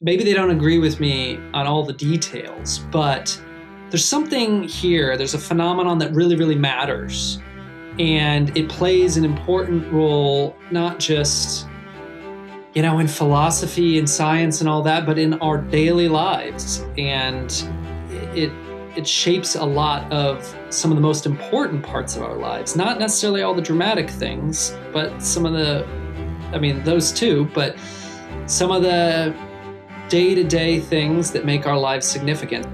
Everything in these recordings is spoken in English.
maybe they don't agree with me on all the details, but there's something here. There's a phenomenon that really, really matters. And it plays an important role, not just, in philosophy and science and all that, but in our daily lives. And it shapes a lot of some of the most important parts of our lives. Not necessarily all the dramatic things, but some of those too, but some of the day-to-day things that make our lives significant.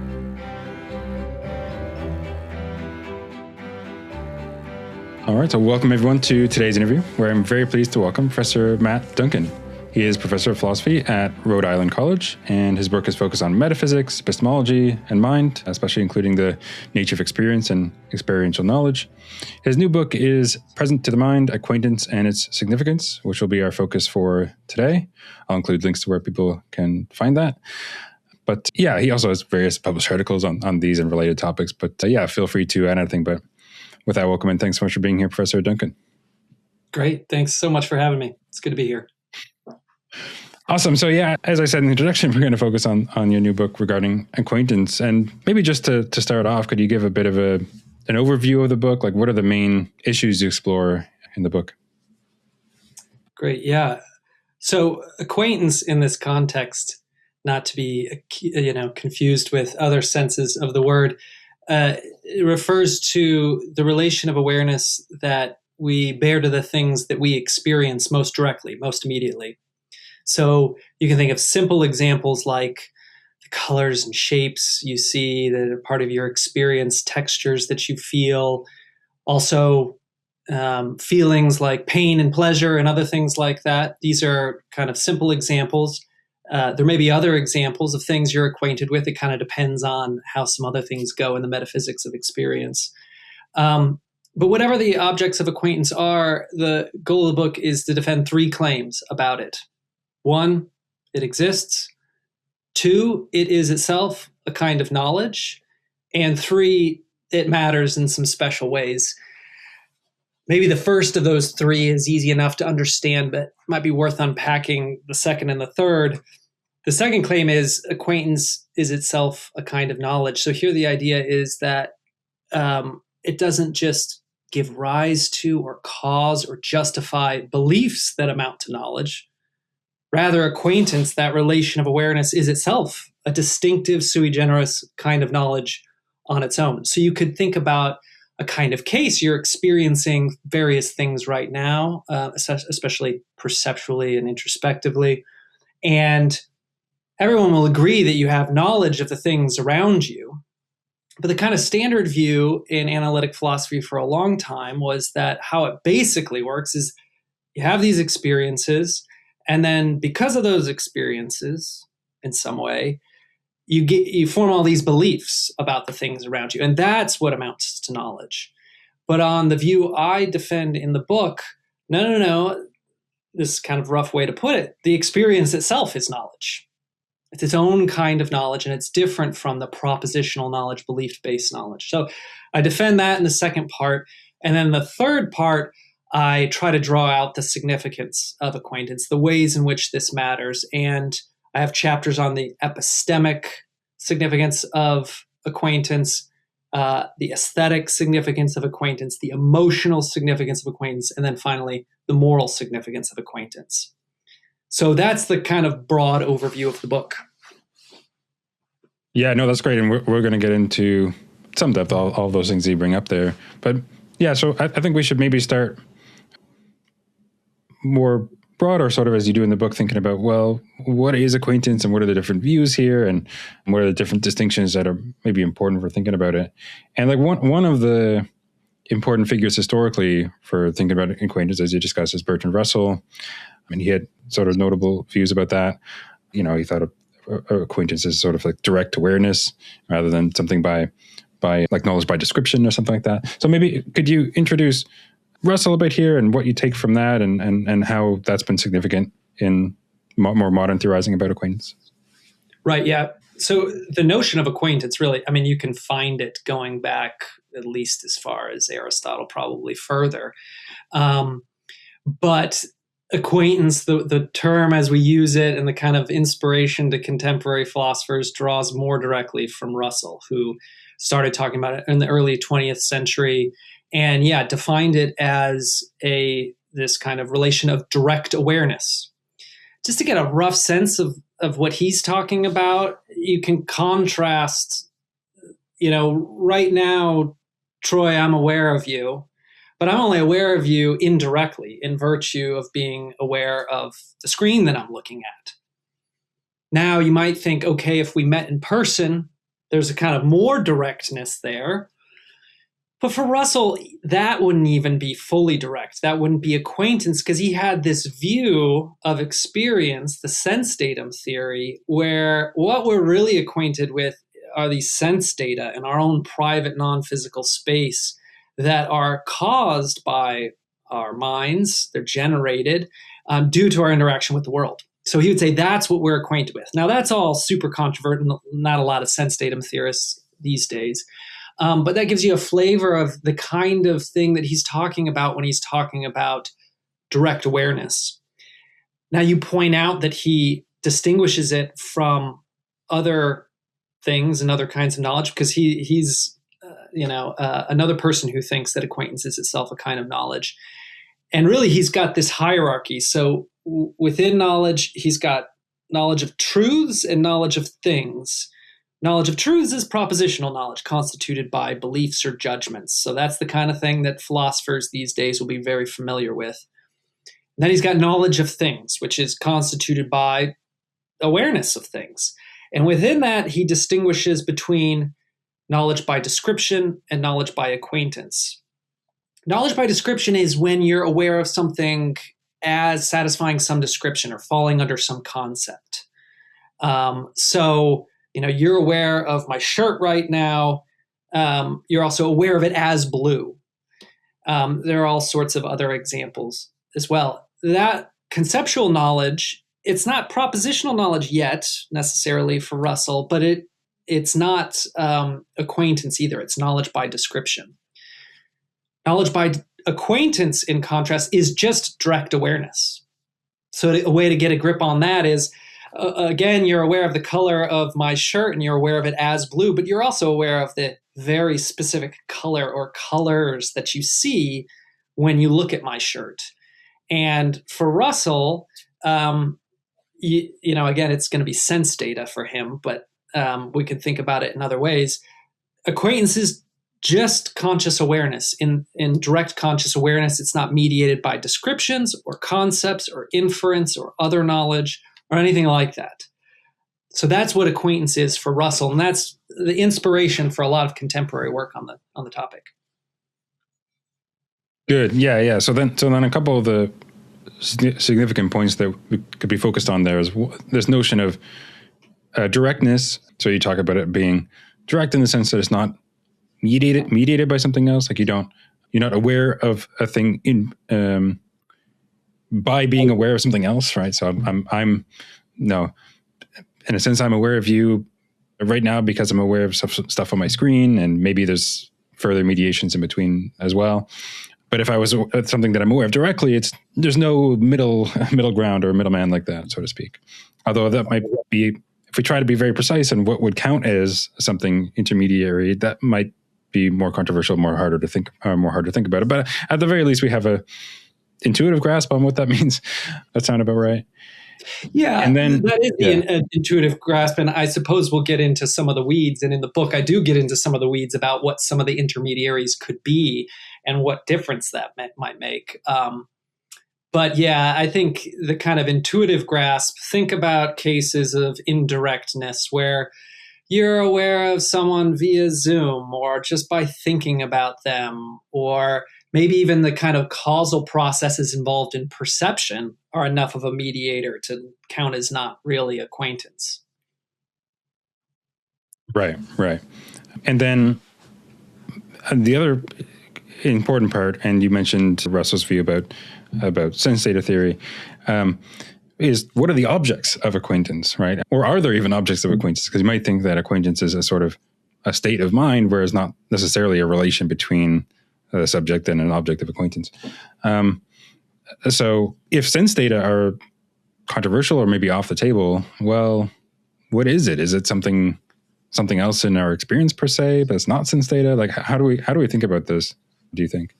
All right, so welcome everyone to today's interview, where I'm very pleased to welcome Professor Matt Duncan. He is Professor of Philosophy at Rhode Island College, and his work is focused on metaphysics, epistemology, and mind, especially including the nature of experience and experiential knowledge. His new book is Present to the Mind, Acquaintance and Its Significance, which will be our focus for today. I'll include links to where people can find that. But yeah, he also has various published articles on these and related topics. But feel free to add anything. But with that, welcome and thanks so much for being here, Professor Duncan. Great. Thanks so much for having me. It's good to be here. Awesome. So as I said in the introduction, we're going to focus on your new book regarding acquaintance. And maybe just to start off, could you give a bit of an overview of the book? Like, what are the main issues you explore in the book? Great. Yeah. So acquaintance in this context, not to be confused with other senses of the word, it refers to the relation of awareness that we bear to the things that we experience most directly, most immediately. So you can think of simple examples like the colors and shapes you see that are part of your experience, textures that you feel, also feelings like pain and pleasure and other things like that. These are kind of simple examples. There may be other examples of things you're acquainted with. It kind of depends on how some other things go in the metaphysics of experience. But whatever the objects of acquaintance are, the goal of the book is to defend three claims about it. 1, it exists. 2, it is itself a kind of knowledge. And 3, it matters in some special ways. Maybe the first of those 3 is easy enough to understand, but might be worth unpacking the second and the third. The second claim is acquaintance is itself a kind of knowledge. So here the idea is that it doesn't just give rise to or cause or justify beliefs that amount to knowledge. Rather, acquaintance, that relation of awareness, is itself a distinctive sui generis kind of knowledge on its own. So you could think about a kind of case. You're experiencing various things right now, especially perceptually and introspectively. And everyone will agree that you have knowledge of the things around you. But the kind of standard view in analytic philosophy for a long time was that how it basically works is you have these experiences, and then because of those experiences, in some way, you form all these beliefs about the things around you. And that's what amounts to knowledge. But on the view I defend in the book, no, this is kind of a rough way to put it. The experience itself is knowledge. It's its own kind of knowledge, and it's different from the propositional knowledge, belief-based knowledge. So I defend that in the second part. And then the third part, I try to draw out the significance of acquaintance, the ways in which this matters. And I have chapters on the epistemic significance of acquaintance, the aesthetic significance of acquaintance, the emotional significance of acquaintance, and then finally, the moral significance of acquaintance. So that's the kind of broad overview of the book. Yeah, no, that's great. And we're going to get into some depth, all those things that you bring up there. But yeah, so I think we should maybe start more broader, sort of as you do in the book, thinking about, well, what is acquaintance and what are the different views here and what are the different distinctions that are maybe important for thinking about it. And like one of the important figures historically for thinking about acquaintance, as you discussed, is Bertrand Russell. I mean, he had sort of notable views about that. He thought of acquaintance as sort of like direct awareness rather than something by like knowledge by description or something like that. So maybe could you introduce Russell a bit here and what you take from that and how that's been significant in more modern theorizing about acquaintance? Right, yeah. So the notion of acquaintance really, you can find it going back at least as far as Aristotle, probably further. But acquaintance, the term as we use it, and the kind of inspiration to contemporary philosophers draws more directly from Russell, who started talking about it in the early 20th century, and defined it as this kind of relation of direct awareness. Just to get a rough sense of what he's talking about, you can contrast, right now, Troy, I'm aware of you, but I'm only aware of you indirectly in virtue of being aware of the screen that I'm looking at. Now you might think, okay, if we met in person, there's a kind of more directness there. But for Russell, that wouldn't even be fully direct. That wouldn't be acquaintance, because he had this view of experience, the sense datum theory, where what we're really acquainted with are these sense data in our own private non-physical space that are caused by our minds. They're generated due to our interaction with the world. So he would say that's what we're acquainted with. Now, that's all super controversial, not a lot of sense datum theorists these days. But that gives you a flavor of the kind of thing that he's talking about when he's talking about direct awareness. Now, you point out that he distinguishes it from other things and other kinds of knowledge, because he's another person who thinks that acquaintance is itself a kind of knowledge. And really, he's got this hierarchy. So within knowledge, he's got knowledge of truths and knowledge of things. Knowledge of truths is propositional knowledge constituted by beliefs or judgments. So that's the kind of thing that philosophers these days will be very familiar with. And then he's got knowledge of things, which is constituted by awareness of things. And within that, he distinguishes between knowledge by description and knowledge by acquaintance. Knowledge by description is when you're aware of something as satisfying some description or falling under some concept. So you're aware of my shirt right now. You're also aware of it as blue. There are all sorts of other examples as well. That conceptual knowledge, it's not propositional knowledge yet necessarily for Russell, but it's not acquaintance either. It's knowledge by description. Knowledge by acquaintance, in contrast, is just direct awareness. So a way to get a grip on that is, again, you're aware of the color of my shirt and you're aware of it as blue, but you're also aware of the very specific color or colors that you see when you look at my shirt. And for Russell, again, it's going to be sense data for him, but we can think about it in other ways. Acquaintance is just conscious awareness. In direct conscious awareness, it's not mediated by descriptions or concepts or inference or other knowledge or anything like that. So that's what acquaintance is for Russell, and that's the inspiration for a lot of contemporary work on the topic. Good, yeah. So then a couple of the significant points that we could be focused on there is this notion of directness. So you talk about it being direct in the sense that it's not mediated by something else. Like you're not aware of a thing by being aware of something else, right? So I'm in a sense, I'm aware of you right now because I'm aware of stuff on my screen, and maybe there's further mediations in between as well. But if I was something that I'm aware of directly, there's no middle ground or middleman like that, so to speak. Although that might be, if we try to be very precise on what would count as something intermediary, that might be more controversial, more hard to think about it. But at the very least, we have a intuitive grasp on what that means. That sound about right? Yeah, and then that is the intuitive grasp, and I suppose we'll get into some of the weeds. And in the book, I do get into some of the weeds about what some of the intermediaries could be and what difference that might make. But yeah, I think the kind of intuitive grasp, think about cases of indirectness where you're aware of someone via Zoom or just by thinking about them, or maybe even the kind of causal processes involved in perception are enough of a mediator to count as not really acquaintance. Right. And then the other important part, and you mentioned Russell's view about sense data theory, is what are the objects of acquaintance, right? Or are there even objects of acquaintance? Because you might think that acquaintance is a sort of a state of mind, whereas not necessarily a relation between the subject and an object of acquaintance. So if sense data are controversial or maybe off the table, well, what is it? Is it something else in our experience per se, but it's not sense data? Like, how do we think about this, do you think?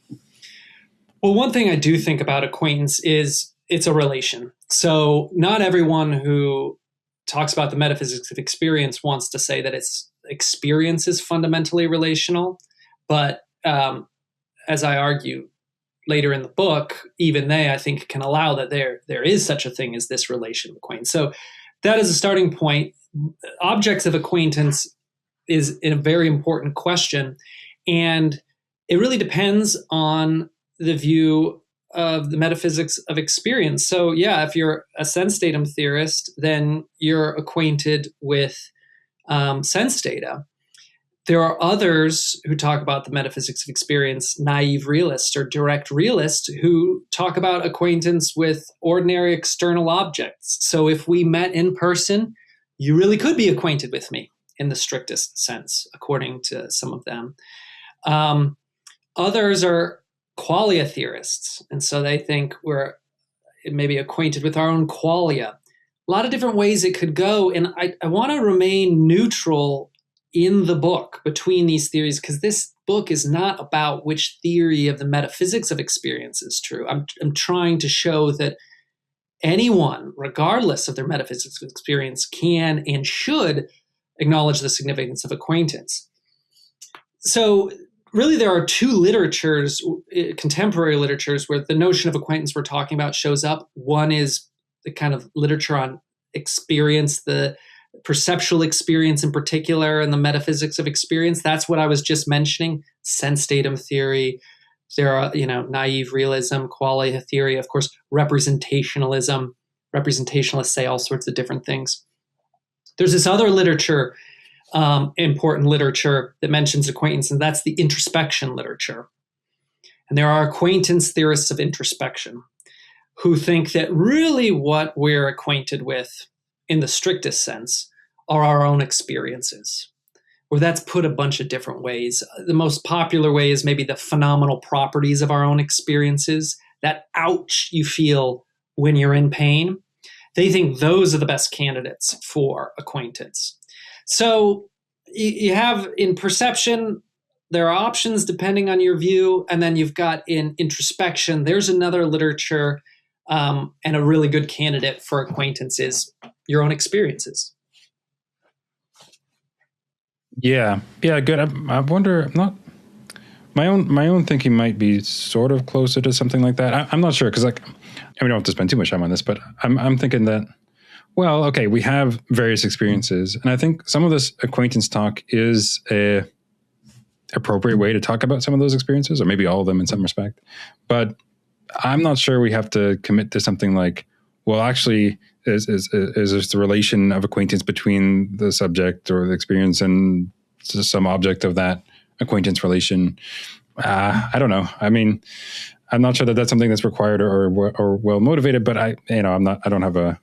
Well, one thing I do think about acquaintance is it's a relation. So not everyone who talks about the metaphysics of experience wants to say that its experience is fundamentally relational. But as I argue later in the book, even they, I think, can allow that there is such a thing as this relation of acquaintance. So that is a starting point. Objects of acquaintance is a very important question. And it really depends on the view of the metaphysics of experience. So yeah, if you're a sense datum theorist, then you're acquainted with sense data. There are others who talk about the metaphysics of experience, naive realists or direct realists, who talk about acquaintance with ordinary external objects. So if we met in person, you really could be acquainted with me in the strictest sense, according to some of them. Others are qualia theorists, and so they think we're maybe acquainted with our own qualia. A lot of different ways it could go, and I want to remain neutral in the book between these theories, because this book is not about which theory of the metaphysics of experience is true. I'm trying to show that anyone, regardless of their metaphysics of experience, can and should acknowledge the significance of acquaintance. So really, there are two literatures, contemporary literatures, where the notion of acquaintance we're talking about shows up. One is the kind of literature on experience, the perceptual experience in particular, and the metaphysics of experience. That's what I was just mentioning, sense datum theory. There are, naive realism, qualia theory, of course, representationalism. Representationalists say all sorts of different things. There's this other literature, important literature that mentions acquaintance, and that's the introspection literature. And there are acquaintance theorists of introspection who think that really what we're acquainted with in the strictest sense are our own experiences, or that's put a bunch of different ways. The most popular way is maybe the phenomenal properties of our own experiences, that ouch you feel when you're in pain. They think those are the best candidates for acquaintance. So you have in perception, there are options depending on your view. And then you've got in introspection, there's another literature, and a really good candidate for acquaintance is your own experiences. Yeah, good. I wonder, my own thinking might be sort of closer to something like that. I'm not sure, because we don't have to spend too much time on this, but I'm thinking that, well, okay, we have various experiences, and I think some of this acquaintance talk is a appropriate way to talk about some of those experiences, or maybe all of them in some respect. But I'm not sure we have to commit to something like, well, actually, is the relation of acquaintance between the subject or the experience and some object of that acquaintance relation. I don't know. I mean, I'm not sure that that's something that's required or well motivated, but I don't have a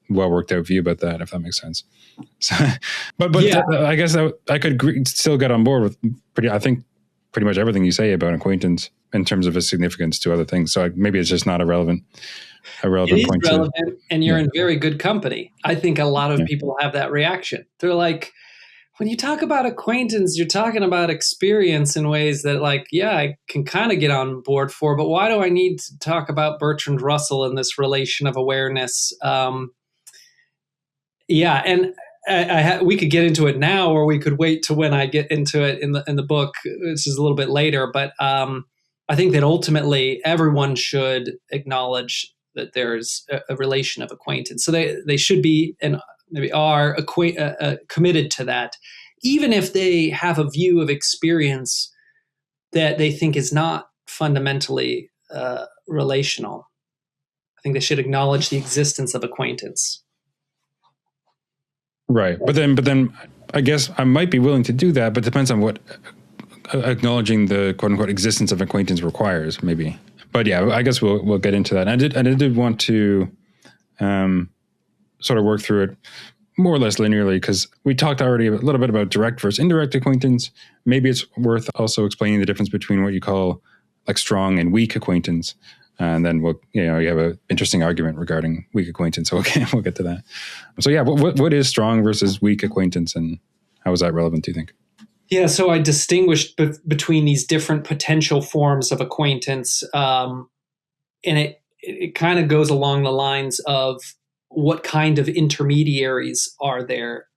well worked out view about that, if that makes sense. So, but yeah. I guess I could still get on board with pretty much everything you say about acquaintance in terms of its significance to other things. So maybe it's just not a relevant point. It is relevant, and you're in very good company. I think a lot of people have that reaction. They're like, when you talk about acquaintance, you're talking about experience in ways that, I can kind of get on board for, but why do I need to talk about Bertrand Russell and this relation of awareness? And we could get into it now, or we could wait to when I get into it in the book, which is a little bit later. But I think that ultimately everyone should acknowledge that there's a relation of acquaintance. So they should be and maybe are committed to that, even if they have a view of experience that they think is not fundamentally relational. I think they should acknowledge the existence of acquaintance. Right. But then I guess I might be willing to do that, but it depends on what acknowledging the quote unquote existence of acquaintance requires, maybe. But yeah, I guess we'll get into that. And I did want to sort of work through it more or less linearly, because we talked already a little bit about direct versus indirect acquaintance. Maybe it's worth also explaining the difference between what you call like strong and weak acquaintance. And then you have an interesting argument regarding weak acquaintance. So we'll get to that. So yeah, what is strong versus weak acquaintance, and how is that relevant, do you think? Yeah, so I distinguished between these different potential forms of acquaintance, and it kind of goes along the lines of what kind of intermediaries are there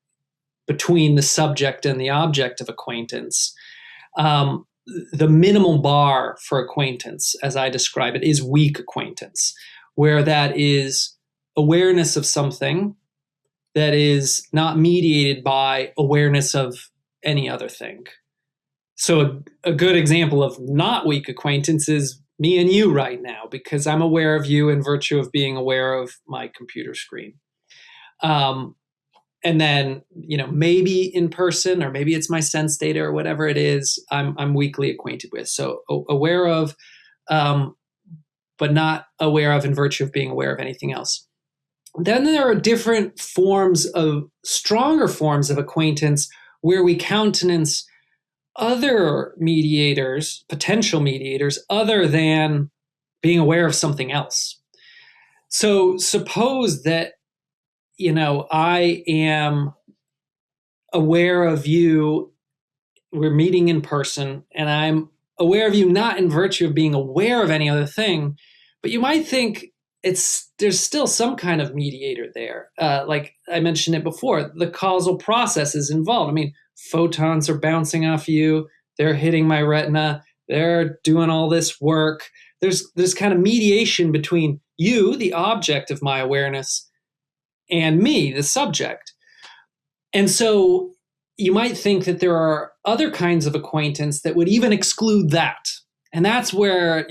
between the subject and the object of acquaintance. The minimal bar for acquaintance, as I describe it, is weak acquaintance, where that is awareness of something that is not mediated by awareness of any other thing. So a good example of not weak acquaintance is me and you right now, because I'm aware of you in virtue of being aware of my computer screen. And then, maybe in person, or maybe it's my sense data or whatever it is, I'm weakly acquainted with. So aware of, but not aware of in virtue of being aware of anything else. Then there are different stronger forms of acquaintance where we countenance other mediators, potential mediators, other than being aware of something else. So suppose that, I am aware of you, we're meeting in person, and I'm aware of you not in virtue of being aware of any other thing, but you might think there's still some kind of mediator there. Like I mentioned it before, the causal process is involved. I mean, photons are bouncing off you, they're hitting my retina, they're doing all this work. There's kind of mediation between you, the object of my awareness, and me, the subject. And so you might think that there are other kinds of acquaintance that would even exclude that. And that's where,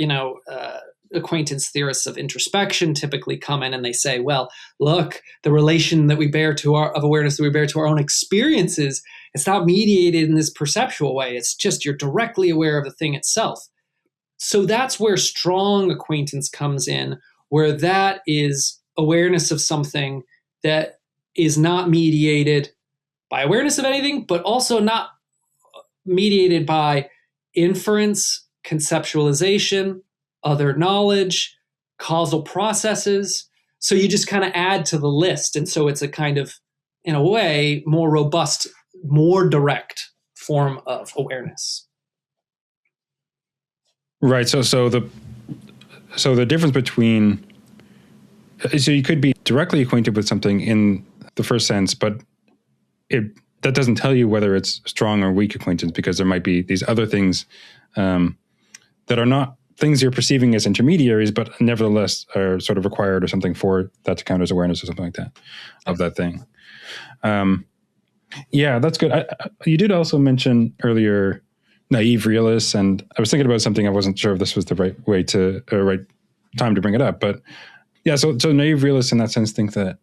acquaintance theorists of introspection typically come in, and they say, well, look, the relation that we bear to of awareness that we bear to our own experiences, it's not mediated in this perceptual way. It's just you're directly aware of the thing itself. So that's where strong acquaintance comes in, where that is awareness of something that is not mediated by awareness of anything, but also not mediated by inference, conceptualization, other knowledge, causal processes. So you just kind of add to the list. And so it's a kind of, in a way, more robust, more direct form of awareness. Right. So the difference between, so you could be directly acquainted with something in the first sense, but that doesn't tell you whether it's strong or weak acquaintance, because there might be these other things that are not things you're perceiving as intermediaries, but nevertheless are sort of required or something for that to count as awareness or something like that of that thing. Yeah, that's good. You did also mention earlier naive realists, and I was thinking about something. I wasn't sure if this was the right way to, or right time to bring it up, but yeah. So naive realists in that sense think that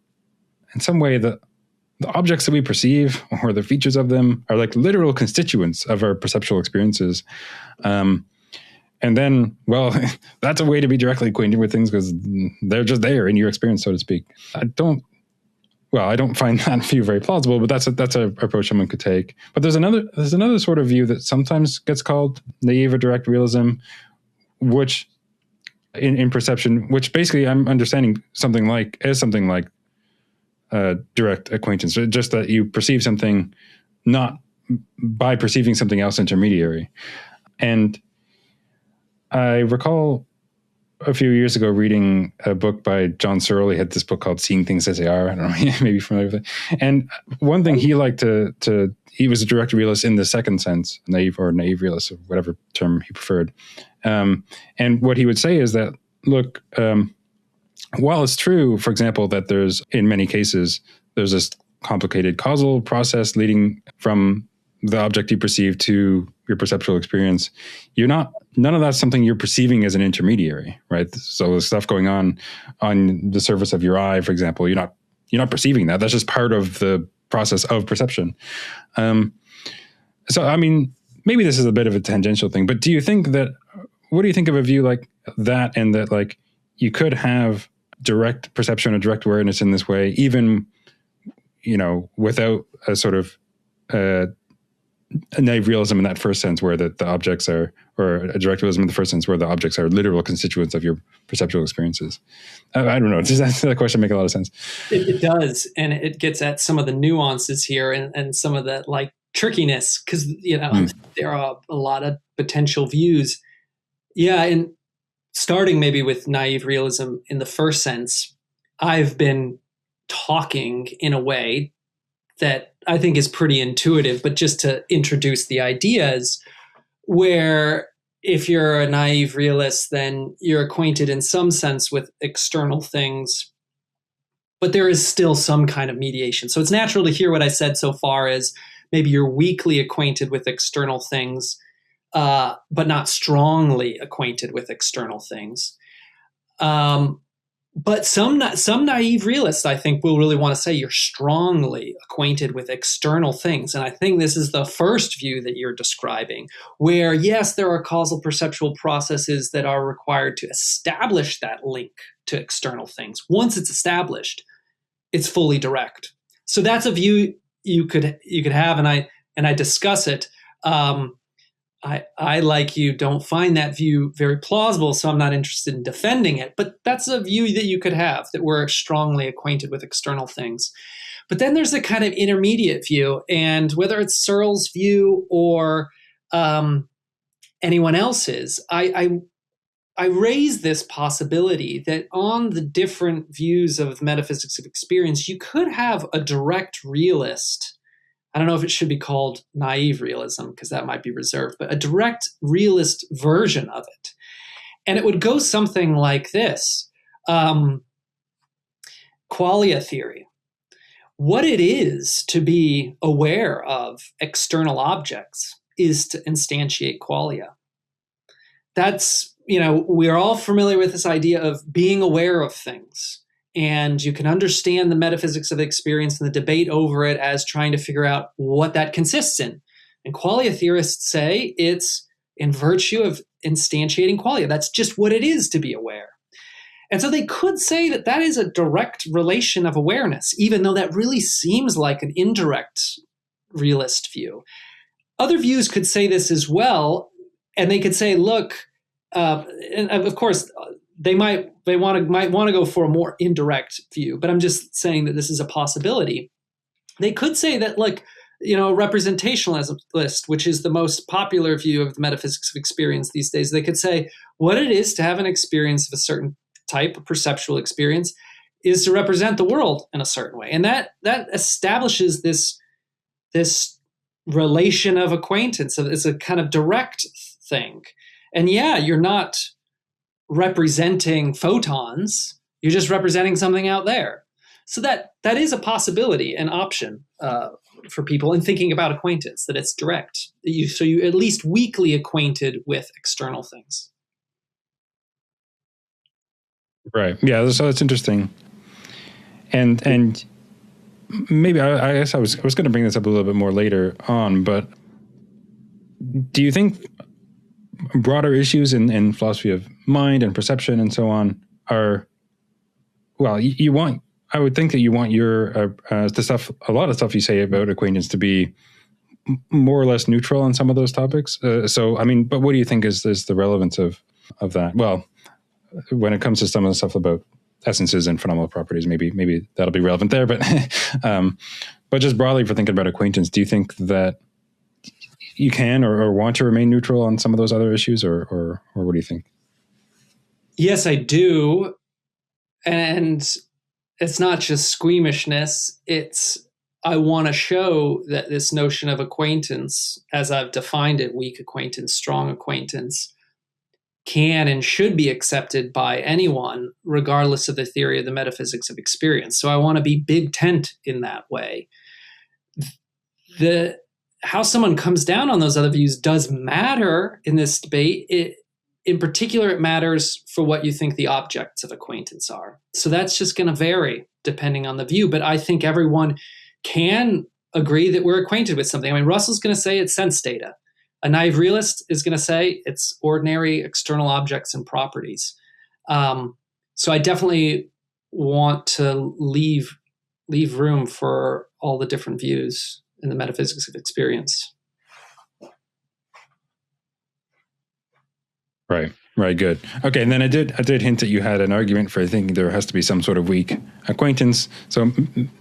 in some way the objects that we perceive or the features of them are like literal constituents of our perceptual experiences. And then, well, that's a way to be directly acquainted with things because they're just there in your experience, so to speak. I don't find that view very plausible, but that's an approach someone could take. But there's another sort of view that sometimes gets called naive or direct realism, which in perception, which basically I'm understanding something like direct acquaintance, just that you perceive something not by perceiving something else intermediary. And I recall a few years ago reading a book by John Searle. He had this book called Seeing Things as They Are. I don't know, maybe familiar with it. And one thing he liked he was a direct realist in the second sense, naive realist, or whatever term he preferred. And what he would say is that, look, while it's true, for example, that there's, in many cases, there's this complicated causal process leading from the object you perceive to your perceptual experience, none of that's something you're perceiving as an intermediary, right? So the stuff going on the surface of your eye, for example, you're not perceiving that. That's just part of the process of perception. So, I mean, maybe this is a bit of a tangential thing, but what do you think of a view like that, and that like you could have direct perception or direct awareness in this way, even, without a sort of a naive realism in that first sense, where the objects are, or a direct realism in the first sense, where the objects are literal constituents of your perceptual experiences. I don't know. Does that question make a lot of sense? It does, and it gets at some of the nuances here and some of the like trickiness, because there are a lot of potential views. Yeah, and starting maybe with naive realism in the first sense, I've been talking in a way that I think is pretty intuitive, but just to introduce the ideas, where if you're a naive realist, then you're acquainted in some sense with external things, but there is still some kind of mediation. So it's natural to hear what I said so far as maybe you're weakly acquainted with external things, but not strongly acquainted with external things. But some naive realists, I think, will really want to say you're strongly acquainted with external things. And I think this is the first view that you're describing, where, yes, there are causal perceptual processes that are required to establish that link to external things. Once it's established, it's fully direct. So that's a view you could have, and I discuss it. I, like you, don't find that view very plausible, so I'm not interested in defending it. But that's a view that you could have, that we're strongly acquainted with external things. But then there's a kind of intermediate view, and whether it's Searle's view or anyone else's, I raise this possibility that on the different views of metaphysics of experience, you could have a direct realist. I don't know if it should be called naive realism, because that might be reserved, but a direct realist version of it. And it would go something like this. Qualia theory. What it is to be aware of external objects is to instantiate qualia. That's, we're all familiar with this idea of being aware of things. And you can understand the metaphysics of experience and the debate over it as trying to figure out what that consists in. And qualia theorists say it's in virtue of instantiating qualia. That's just what it is to be aware. And so they could say that that is a direct relation of awareness, even though that really seems like an indirect realist view. Other views could say this as well, and they could say, look, and of course, might want to go for a more indirect view, but I'm just saying that this is a possibility. They could say that, representationalist, which is the most popular view of the metaphysics of experience these days, they could say what it is to have an experience of a certain type of perceptual experience is to represent the world in a certain way, and that establishes this relation of acquaintance. It's a kind of direct thing, and you're not representing photons, you're just representing something out there. So that is a possibility, an option for people in thinking about acquaintance, that it's direct. So you're at least weakly acquainted with external things. Right. Yeah. So that's interesting. And maybe I guess I was going to bring this up a little bit more later on, but do you think broader issues in philosophy of mind and perception and so on are, well, I would think that you want your a lot of stuff you say about acquaintance to be more or less neutral on some of those topics. But what do you think is the relevance of that? Well, when it comes to some of the stuff about essences and phenomenal properties, maybe that'll be relevant there. But but just broadly for thinking about acquaintance, do you think that you can or want to remain neutral on some of those other issues, or what do you think? Yes, I do. And it's not just squeamishness. I want to show that this notion of acquaintance, as I've defined it, weak acquaintance, strong acquaintance, can and should be accepted by anyone, regardless of the theory of the metaphysics of experience. So I want to be big tent in that way. How someone comes down on those other views does matter in this debate. In particular, it matters for what you think the objects of acquaintance are. So that's just going to vary depending on the view. But I think everyone can agree that we're acquainted with something. I mean, Russell's going to say it's sense data. A naive realist is going to say it's ordinary external objects and properties. So I definitely want to leave room for all the different views in the metaphysics of experience. Right. Right. Good. Okay. And then I did hint that you had an argument for thinking there has to be some sort of weak acquaintance. So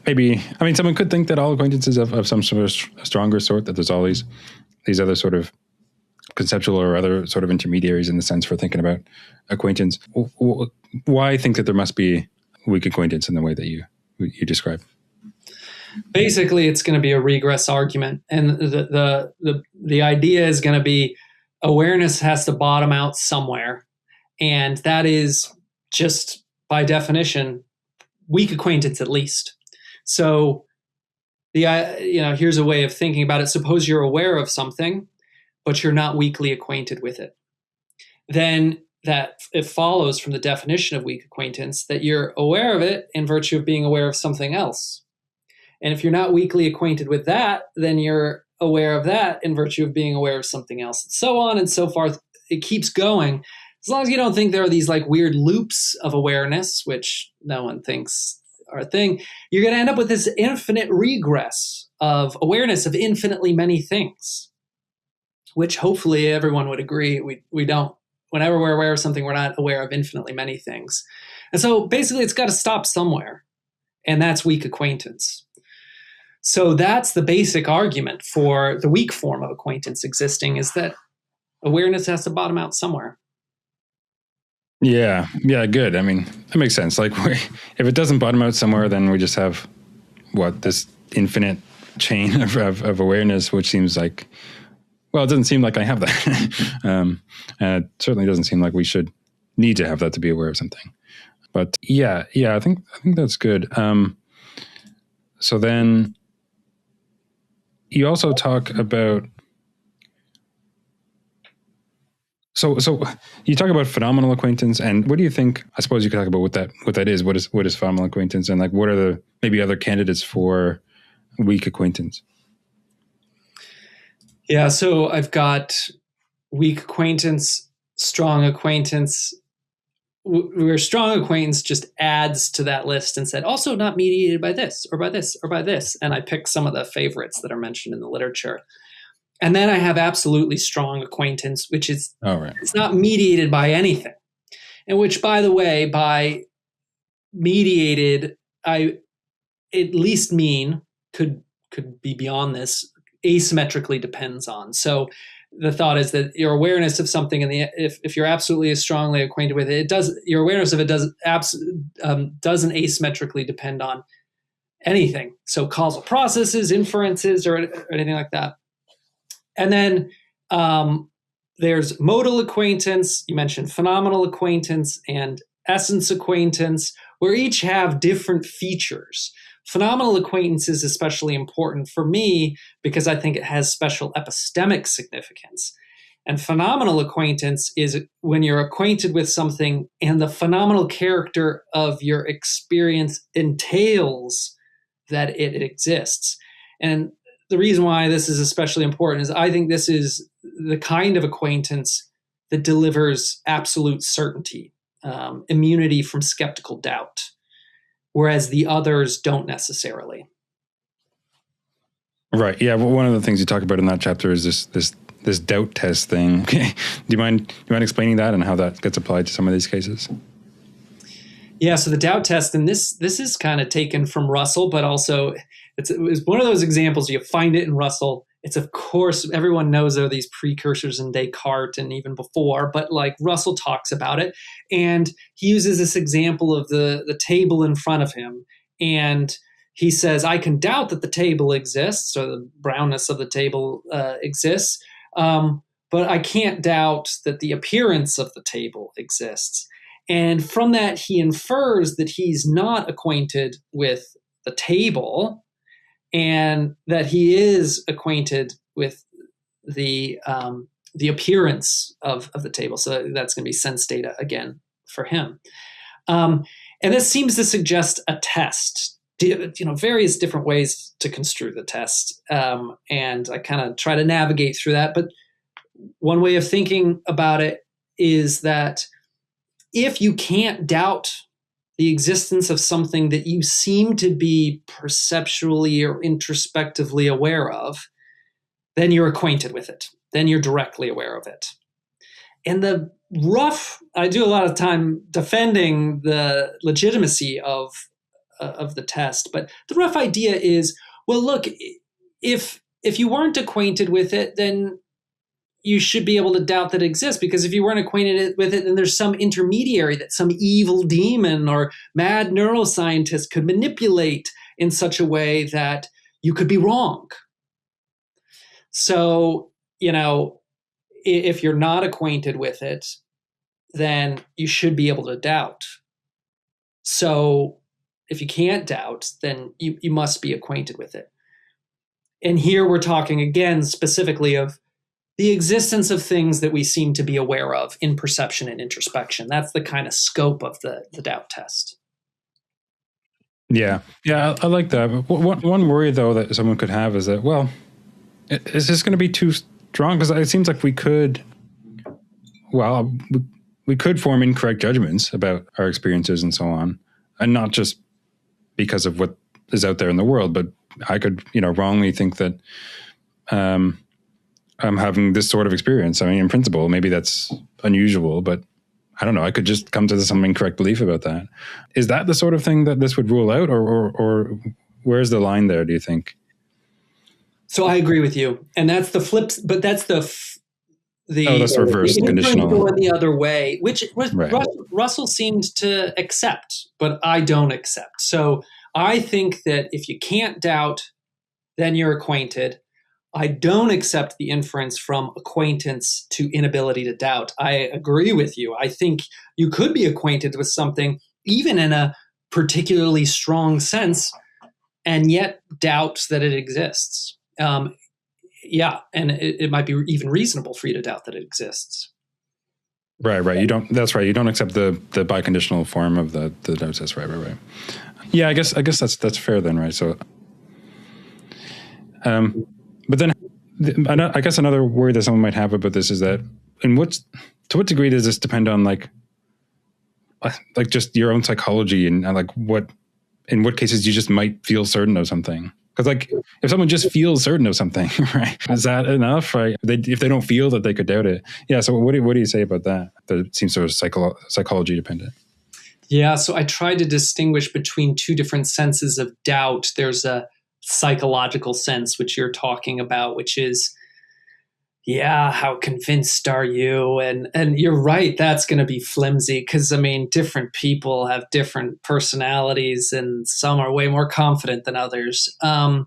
maybe, I mean, someone could think that all acquaintances of some sort of stronger sort, that there's all these other sort of conceptual or other sort of intermediaries in the sense for thinking about acquaintance. Why think that there must be weak acquaintance in the way that you describe? Basically, it's going to be a regress argument, and the idea is going to be awareness has to bottom out somewhere, and that is just by definition weak acquaintance, at least. So here's a way of thinking about it. Suppose you're aware of something, but you're not weakly acquainted with it. Then that it follows from the definition of weak acquaintance that you're aware of it in virtue of being aware of something else. And if you're not weakly acquainted with that, then you're aware of that in virtue of being aware of something else, and so on and so forth. It keeps going. As long as you don't think there are these like weird loops of awareness, which no one thinks are a thing, you're going to end up with this infinite regress of awareness of infinitely many things, which hopefully everyone would agree we don't. Whenever we're aware of something, we're not aware of infinitely many things. And so basically it's got to stop somewhere, and that's weak acquaintance. So that's the basic argument for the weak form of acquaintance existing, is that awareness has to bottom out somewhere. Yeah, good. I mean, that makes sense. Like, if it doesn't bottom out somewhere, then we just have this infinite chain of awareness, which seems like, well, it doesn't seem like I have that. And it certainly doesn't seem like we should need to have that to be aware of something. But yeah, I think that's good. So then you also talk about, so you talk about phenomenal acquaintance, and what do you think? I suppose you could talk about what that is. What is phenomenal acquaintance, and like what are the maybe other candidates for weak acquaintance? Yeah, so I've got weak acquaintance, strong acquaintance, where strong acquaintance just adds to that list and said, also not mediated by this or by this or by this. And I picked some of the favorites that are mentioned in the literature. And then I have absolutely strong acquaintance, which is, It's not mediated by anything. And which, by the way, by mediated, I at least mean could be beyond this, asymmetrically depends on. So the thought is that your awareness of something, and if you're absolutely as strongly acquainted with it, your awareness of it doesn't asymmetrically depend on anything. So causal processes, inferences, or anything like that. And then there's modal acquaintance. You mentioned phenomenal acquaintance and essence acquaintance, where each have different features. Phenomenal acquaintance is especially important for me because I think it has special epistemic significance. And phenomenal acquaintance is when you're acquainted with something and the phenomenal character of your experience entails that it exists. And the reason why this is especially important is I think this is the kind of acquaintance that delivers absolute certainty, immunity from skeptical doubt, whereas the others don't necessarily. Right. Yeah. Well, one of the things you talk about in that chapter is this doubt test thing. Okay. Do you mind explaining that and how that gets applied to some of these cases? Yeah. So the doubt test, and this is kind of taken from Russell, but also it's one of those examples you find it in Russell. It's, of course, everyone knows there are these precursors in Descartes and even before, but like Russell talks about it, and he uses this example of the table in front of him, and he says, I can doubt that the table exists, or the brownness of the table exists, but I can't doubt that the appearance of the table exists. And from that, he infers that he's not acquainted with the table, and that he is acquainted with the appearance of the table. So that's going to be sense data again for him. And this seems to suggest a test, various different ways to construe the test. And I kind of try to navigate through that. But one way of thinking about it is that if you can't doubt the existence of something that you seem to be perceptually or introspectively aware of, then you're acquainted with it. Then you're directly aware of it. And the I do a lot of time defending the legitimacy of the test, but the rough idea is, well, look, if you weren't acquainted with it, then you should be able to doubt that it exists, because if you weren't acquainted with it, then there's some intermediary that some evil demon or mad neuroscientist could manipulate in such a way that you could be wrong. So, if you're not acquainted with it, then you should be able to doubt. So if you can't doubt, then you must be acquainted with it. And here we're talking again specifically of the existence of things that we seem to be aware of in perception and introspection. That's the kind of scope of the doubt test. Yeah, I like that. One worry, though, that someone could have is that, well, is this going to be too strong? Because it seems like we could form incorrect judgments about our experiences and so on, and not just because of what is out there in the world, but I could, wrongly think that I'm having this sort of experience. I mean, in principle, maybe that's unusual, but I don't know. I could just come to some incorrect belief about that. Is that the sort of thing that this would rule out, or where's the line there, do you think? So I agree with you, and that's the flip. But that's that's reverse conditional. Going the other way, which right. Russell seemed to accept, but I don't accept. So I think that if you can't doubt, then you're acquainted. I don't accept the inference from acquaintance to inability to doubt. I agree with you. I think you could be acquainted with something, even in a particularly strong sense, and yet doubt that it exists. And it might be even reasonable for you to doubt that it exists. Right. You don't. That's right. You don't accept the biconditional form of the doubt test. Right. Yeah, I guess that's fair then, right? So, but then, I guess another worry that someone might have about this is that, to what degree does this depend on like just your own psychology and in what cases you just might feel certain of something? Because like if someone just feels certain of something, right, is that enough? Right? If they don't feel that they could doubt it, yeah. So what do you say about that? That it seems sort of psychology dependent. Yeah, so I try to distinguish between two different senses of doubt. There's a psychological sense, which you're talking about, which is, how convinced are you? And you're right, that's going to be flimsy because, I mean, different people have different personalities and some are way more confident than others. And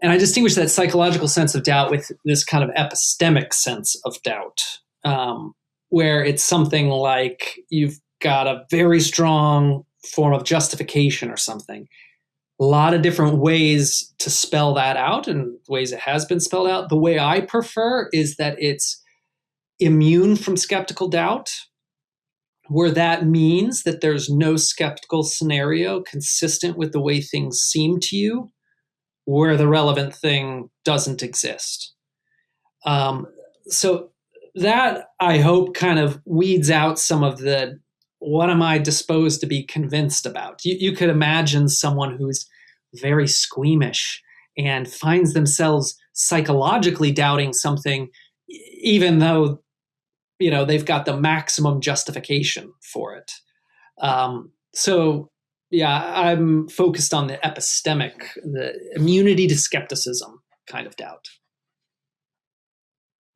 I distinguish that psychological sense of doubt with this kind of epistemic sense of doubt, where it's something like you've got a very strong form of justification or something. A lot of different ways to spell that out and ways it has been spelled out. The way I prefer is that it's immune from skeptical doubt, where that means that there's no skeptical scenario consistent with the way things seem to you, where the relevant thing doesn't exist. So that, I hope, kind of weeds out some of the what am I disposed to be convinced about? You could imagine someone who's very squeamish and finds themselves psychologically doubting something, even though, they've got the maximum justification for it. I'm focused on the epistemic, the immunity to skepticism kind of doubt.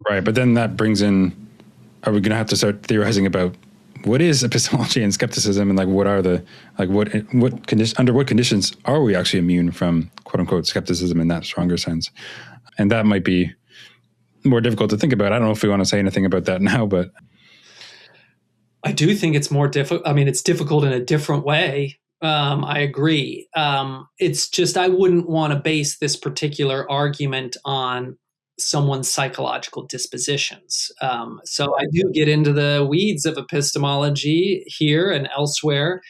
Right. But then that brings in, are we going to have to start theorizing about what is epistemology and skepticism, and what are the under what conditions are we actually immune from quote unquote skepticism in that stronger sense? And that might be more difficult to think about. I don't know if we want to say anything about that now, but I do think it's more difficult. I mean, it's difficult in a different way. I agree. It's just I wouldn't want to base this particular argument on someone's psychological dispositions. So I do get into the weeds of epistemology here and elsewhere,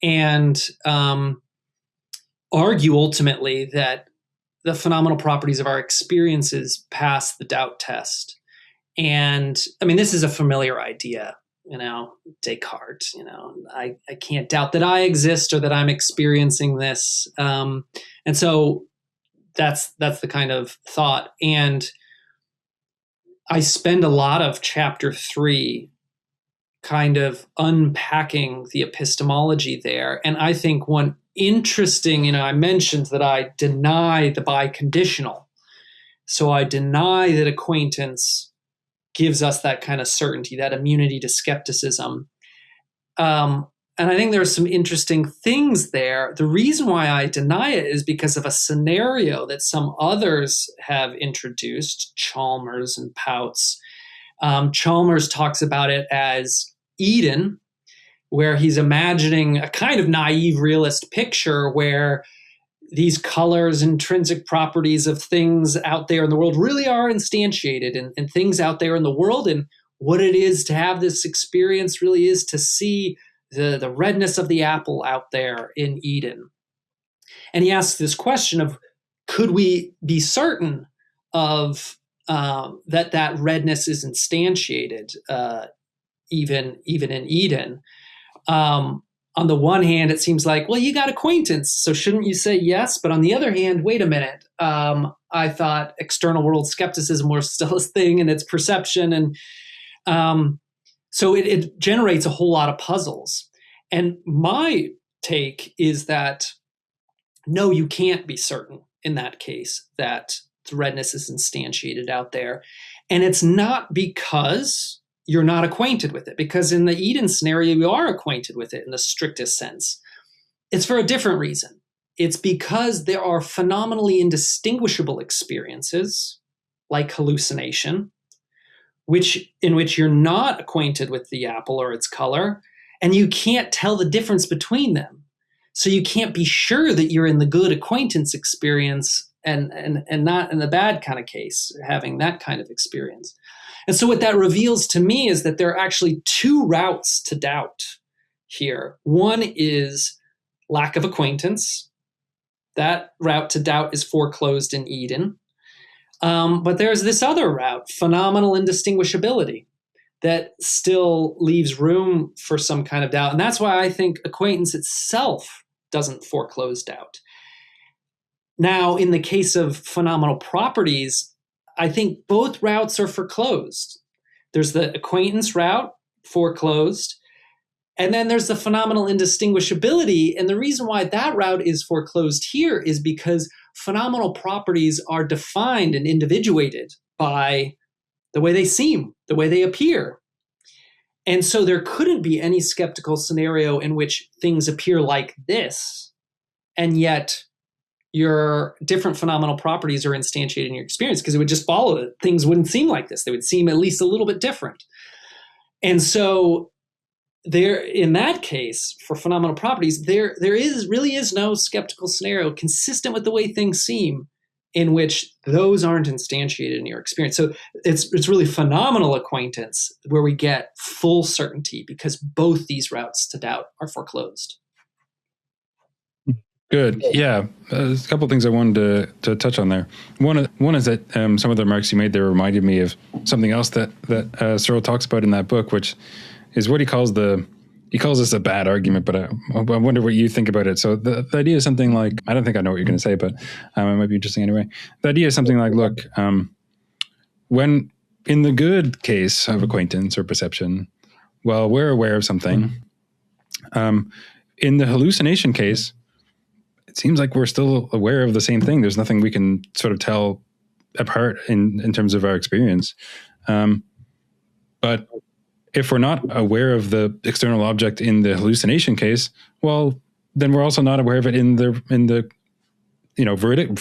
and argue ultimately that the phenomenal properties of our experiences pass the doubt test. And I mean, this is a familiar idea, Descartes, I can't doubt that I exist or that I'm experiencing this. And so that's the kind of thought. And I spend a lot of chapter 3 kind of unpacking the epistemology there. And I think one interesting, I mentioned that I deny the biconditional. So I deny that acquaintance gives us that kind of certainty, that immunity to skepticism. And I think there are some interesting things there. The reason why I deny it is because of a scenario that some others have introduced, Chalmers and Pouts. Chalmers talks about it as Eden, where he's imagining a kind of naive realist picture where these colors, intrinsic properties of things out there in the world really are instantiated, and things out there in the world, and what it is to have this experience really is to see the redness of the apple out there in Eden. And he asks this question of, could we be certain of that redness is instantiated even in Eden? On the one hand, it seems like, well, you got acquaintance, so shouldn't you say yes? But on the other hand, wait a minute. I thought external world skepticism was still a thing, and its perception, and so it generates a whole lot of puzzles. And my take is that, no, you can't be certain in that case that the redness is instantiated out there. And it's not because you're not acquainted with it, because in the Eden scenario, you are acquainted with it in the strictest sense. It's for a different reason. It's because there are phenomenally indistinguishable experiences, like hallucination, in which you're not acquainted with the apple or its color, and you can't tell the difference between them. So you can't be sure that you're in the good acquaintance experience and not in the bad kind of case, having that kind of experience. And so what that reveals to me is that there are actually two routes to doubt here. One is lack of acquaintance. That route to doubt is foreclosed in Eden. But there's this other route, phenomenal indistinguishability, that still leaves room for some kind of doubt. And that's why I think acquaintance itself doesn't foreclose doubt. Now, in the case of phenomenal properties, I think both routes are foreclosed. There's the acquaintance route, foreclosed, and then there's the phenomenal indistinguishability. And the reason why that route is foreclosed here is because phenomenal properties are defined and individuated by the way they seem, the way they appear. And so there couldn't be any skeptical scenario in which things appear like this, and yet your different phenomenal properties are instantiated in your experience, because it would just follow that things wouldn't seem like this. They would seem at least a little bit different. And so there, in that case, for phenomenal properties, there really is no skeptical scenario consistent with the way things seem in which those aren't instantiated in your experience. So it's really phenomenal acquaintance where we get full certainty, because both these routes to doubt are foreclosed. Good. Yeah. There's a couple of things I wanted to touch on there. One is that some of the remarks you made there reminded me of something else that Searle talks about in that book, which is what he calls this a bad argument, but I wonder what you think about it. So the idea is something like, I don't think I know what you're going to say, but it might be interesting anyway. The idea is something like, look, when in the good case of acquaintance or perception, well, we're aware of something. In the hallucination case, it seems like we're still aware of the same thing. There's nothing we can sort of tell apart in terms of our experience. But if we're not aware of the external object in the hallucination case, well, then we're also not aware of it in the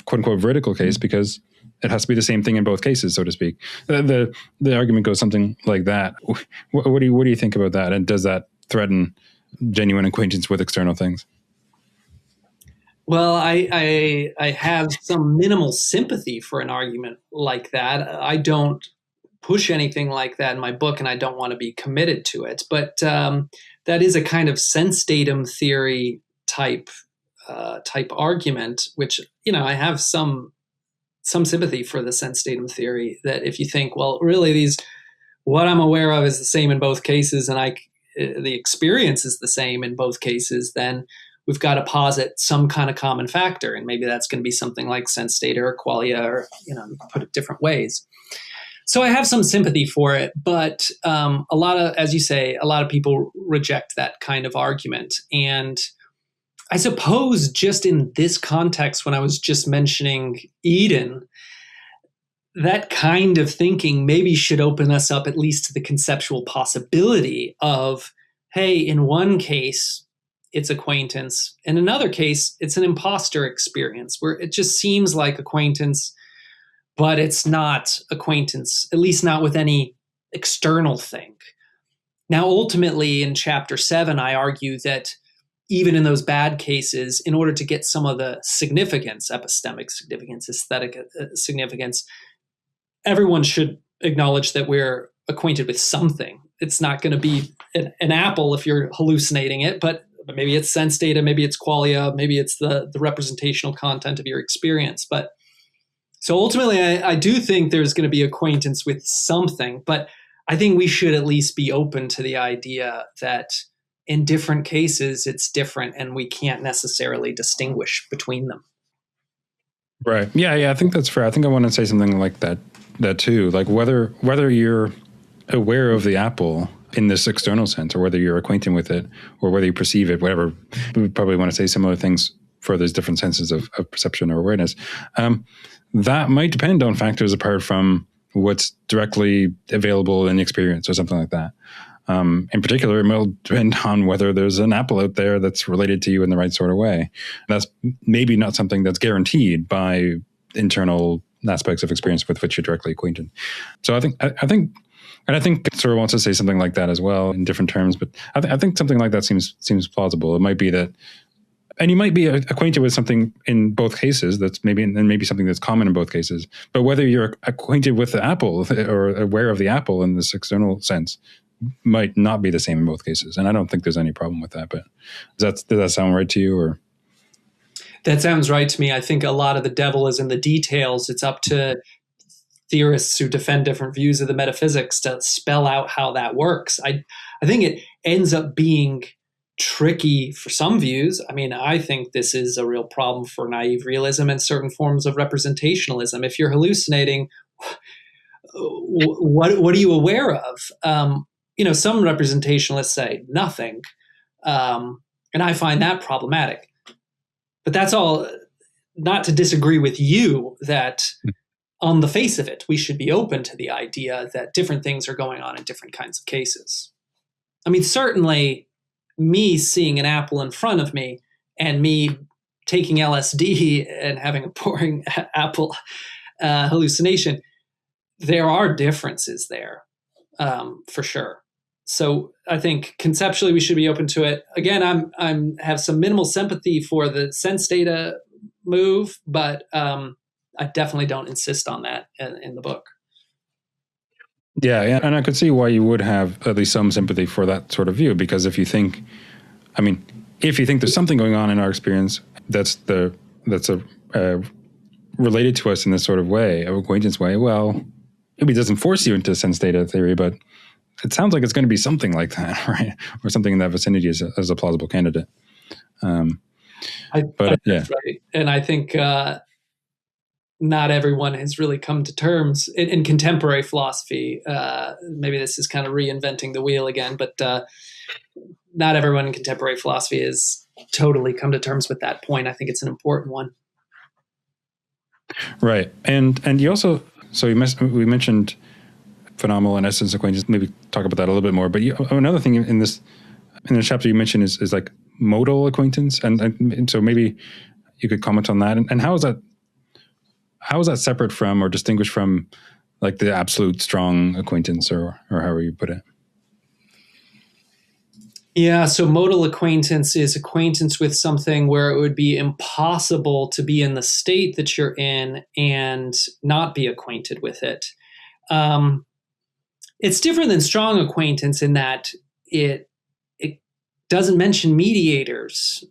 quote unquote vertical case, because it has to be the same thing in both cases, so to speak. The argument goes something like that. What do you think about that? And does that threaten genuine acquaintance with external things? Well, I have some minimal sympathy for an argument like that. I don't push anything like that in my book, and I don't want to be committed to it. But that is a kind of sense datum theory type argument, which, I have some sympathy for the sense datum theory, that if you think, well, really what I'm aware of is the same in both cases, and the experience is the same in both cases, then we've got to posit some kind of common factor. And maybe that's going to be something like sense data or qualia, or, you can put it different ways. So I have some sympathy for it, but as you say, a lot of people reject that kind of argument. And I suppose just in this context, when I was just mentioning Eden, that kind of thinking maybe should open us up at least to the conceptual possibility of, hey, in one case, it's acquaintance. In another case, it's an imposter experience where it just seems like acquaintance, but it's not acquaintance, at least not with any external thing. Now, ultimately, in chapter 7, I argue that even in those bad cases, in order to get some of the significance, epistemic significance, aesthetic significance, everyone should acknowledge that we're acquainted with something. It's not going to be an apple if you're hallucinating it, but maybe it's sense data, maybe it's qualia, maybe it's the representational content of your experience. But so ultimately, I do think there's going to be acquaintance with something, but I think we should at least be open to the idea that in different cases, it's different and we can't necessarily distinguish between them. Right. Yeah, I think that's fair. I think I want to say something like that too. Like whether you're aware of the apple in this external sense, or whether you're acquainted with it, or whether you perceive it, whatever, we probably want to say similar things for those different senses of perception or awareness. That might depend on factors apart from what's directly available in the experience or something like that. In particular, it will depend on whether there's an apple out there that's related to you in the right sort of way. That's maybe not something that's guaranteed by internal aspects of experience with which you're directly acquainted. So I think Sora wants to say something like that as well in different terms, but I think something like that seems plausible. It might be that, and you might be acquainted with something in both cases that's maybe something that's common in both cases. But whether you're acquainted with the apple or aware of the apple in this external sense might not be the same in both cases. And I don't think there's any problem with that. But does that sound right to you? Or that sounds right to me. I think a lot of the devil is in the details. It's up to theorists who defend different views of the metaphysics to spell out how that works. I think it ends up being tricky for some views. I mean, I think this is a real problem for naive realism and certain forms of representationalism. If you're hallucinating, what are you aware of? Some representationalists say nothing, and I find that problematic. But that's all not to disagree with you that on the face of it, we should be open to the idea that different things are going on in different kinds of cases. I mean, certainly me seeing an apple in front of me and me taking LSD and having a boring apple hallucination, there are differences there for sure. So I think conceptually we should be open to it. Again, I'm have some minimal sympathy for the sense data move, but I definitely don't insist on that in the book. Yeah, and I could see why you would have at least some sympathy for that sort of view, because if you think there's something going on in our experience that's related to us in this sort of way, an acquaintance way, well, maybe it doesn't force you into sense data theory, but it sounds like it's going to be something like that, right? Or something in that vicinity as a plausible candidate. Yeah. Right. And I think not everyone has really come to terms in contemporary philosophy. Maybe this is kind of reinventing the wheel again, but not everyone in contemporary philosophy has totally come to terms with that point. I think it's an important one. Right. And you also, we mentioned phenomenal and essence acquaintance. Maybe talk about that a little bit more. But another thing in the chapter you mentioned is like modal acquaintance, and so maybe you could comment on that. And how is that separate from or distinguished from like the absolute strong acquaintance, or however you put it? Yeah, so modal acquaintance is acquaintance with something where it would be impossible to be in the state that you're in and not be acquainted with it. It's different than strong acquaintance in that it doesn't mention mediators.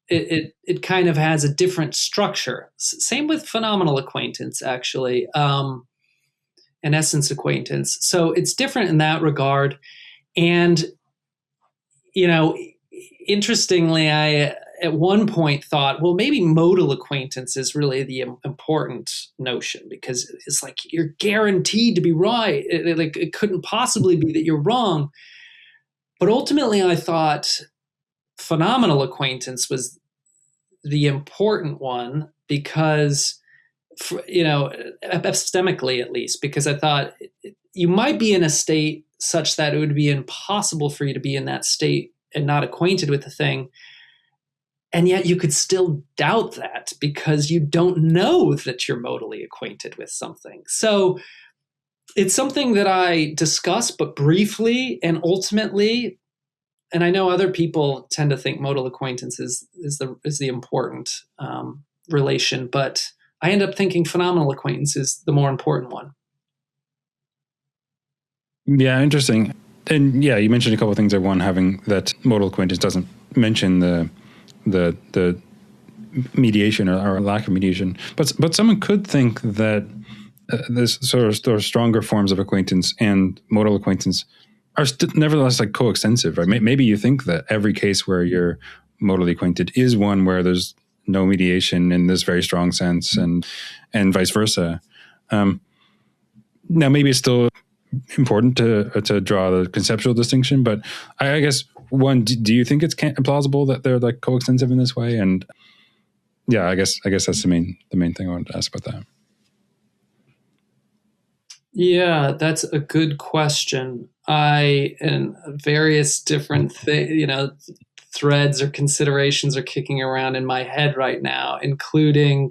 It kind of has a different structure. Same with phenomenal acquaintance, actually, and essence acquaintance. So it's different in that regard. And, interestingly, at one point thought, well, maybe modal acquaintance is really the important notion, because it's like you're guaranteed to be right. It couldn't possibly be that you're wrong. But ultimately, I thought phenomenal acquaintance was the important one because, epistemically at least, because I thought you might be in a state such that it would be impossible for you to be in that state and not acquainted with the thing. And yet you could still doubt that because you don't know that you're modally acquainted with something. So it's something that I discuss, but briefly, and ultimately, and I know other people tend to think modal acquaintance is the important relation, but I end up thinking phenomenal acquaintance is the more important one. Yeah, interesting. And yeah, you mentioned a couple of things. One, having that modal acquaintance doesn't mention the mediation or lack of mediation, but someone could think that this sort of stronger forms of acquaintance and modal acquaintance are nevertheless like coextensive, right? Maybe you think that every case where you're modally acquainted is one where there's no mediation in this very strong sense, and vice versa. Now, maybe it's still important to draw the conceptual distinction, but I guess one, do you think it's plausible that they're like coextensive in this way? And yeah, I guess that's the main thing I wanted to ask about that. Yeah, that's a good question. And various different threads or considerations are kicking around in my head right now, including,